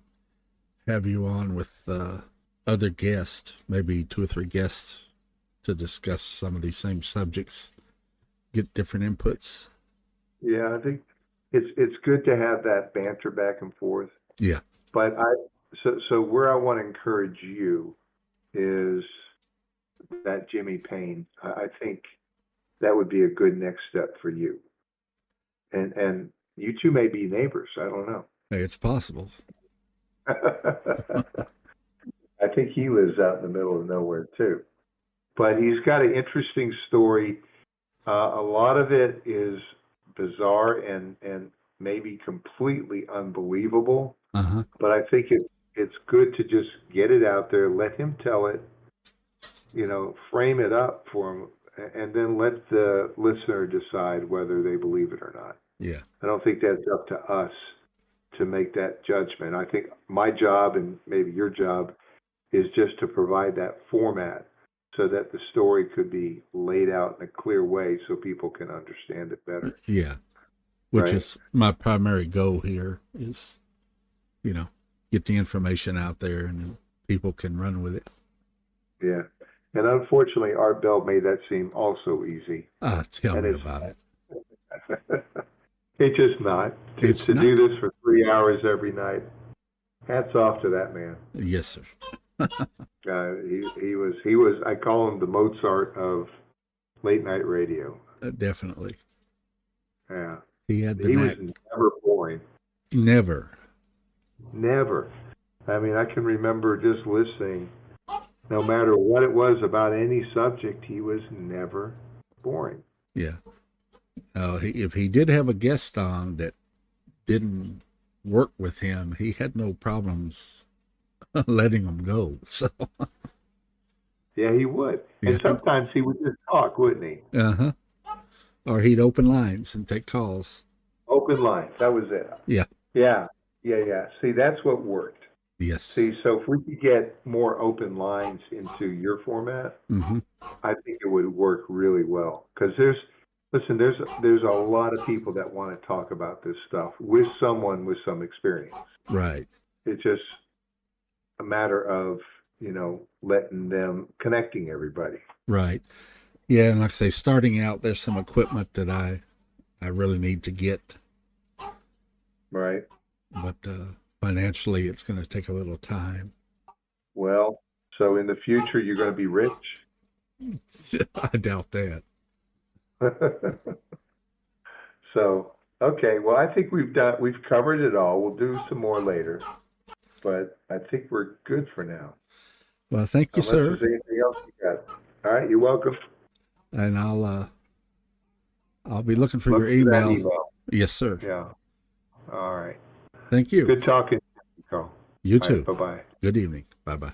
A: have you on with other guests, maybe 2 or 3 guests, to discuss some of these same subjects, get different inputs.
B: Yeah, I think it's good to have that banter back and forth.
A: Yeah.
B: But so where I want to encourage you is that Jimmy Payne. I think that would be a good next step for you. And you two may be neighbors. I don't know.
A: Hey, it's possible.
B: I think he lives out in the middle of nowhere too. But he's got an interesting story. A lot of it is bizarre and maybe completely unbelievable.
A: Uh-huh.
B: But I think it's good to just get it out there, let him tell it, frame it up for him, and then let the listener decide whether they believe it or not.
A: Yeah.
B: I don't think that's up to us to make that judgment. I think my job, and maybe your job, is just to provide that format so that the story could be laid out in a clear way so people can understand it better.
A: Yeah. Which
B: Right.
A: is my primary goal here is, get the information out there and then people can run with it.
B: Yeah. And unfortunately, Art Bell made that seem also easy.
A: Tell
B: And
A: me
B: it's-
A: about it.
B: It's just not.
A: It's
B: to
A: not.
B: do this for 3 hours every night. Hats off to that man.
A: Yes, sir.
B: He was. I call him the Mozart of late night radio.
A: Definitely.
B: Yeah.
A: He had the
B: He
A: knack.
B: was never boring.
A: Never.
B: Never. I mean, I can remember just listening. No matter what it was about any subject, he was never boring.
A: Yeah. If he did have a guest on that didn't work with him, he had no problems letting them go. So.
B: Yeah, he would. And
A: Yeah.
B: sometimes he would just talk, wouldn't he?
A: Uh-huh. Or he'd open lines and take calls.
B: Open lines. That was it.
A: Yeah.
B: Yeah. See, that's what worked.
A: Yes.
B: See, so if we could get more open lines into your format,
A: Mm-hmm.
B: I think it would work really well. Because Listen, there's a lot of people that want to talk about this stuff with someone with some experience.
A: Right.
B: It's just a matter of, letting them, connecting everybody.
A: Right. Yeah, and like I say, starting out, there's some equipment that I really need to get.
B: Right.
A: But financially, it's going to take a little time.
B: Well, so in the future, you're going to be rich?
A: I doubt that.
B: So, okay. Well, I think we've covered it all. We'll do some more later, but I think we're good for now.
A: Well, thank you,
B: Unless
A: sir.
B: there's anything else you got. All right. You're welcome.
A: And I'll be looking for
B: Look
A: your
B: for that email.
A: Yes, sir.
B: Yeah. All right.
A: Thank you.
B: Good talking to you, Carl.
A: You too.
B: Right, bye-bye.
A: Good evening. Bye-bye.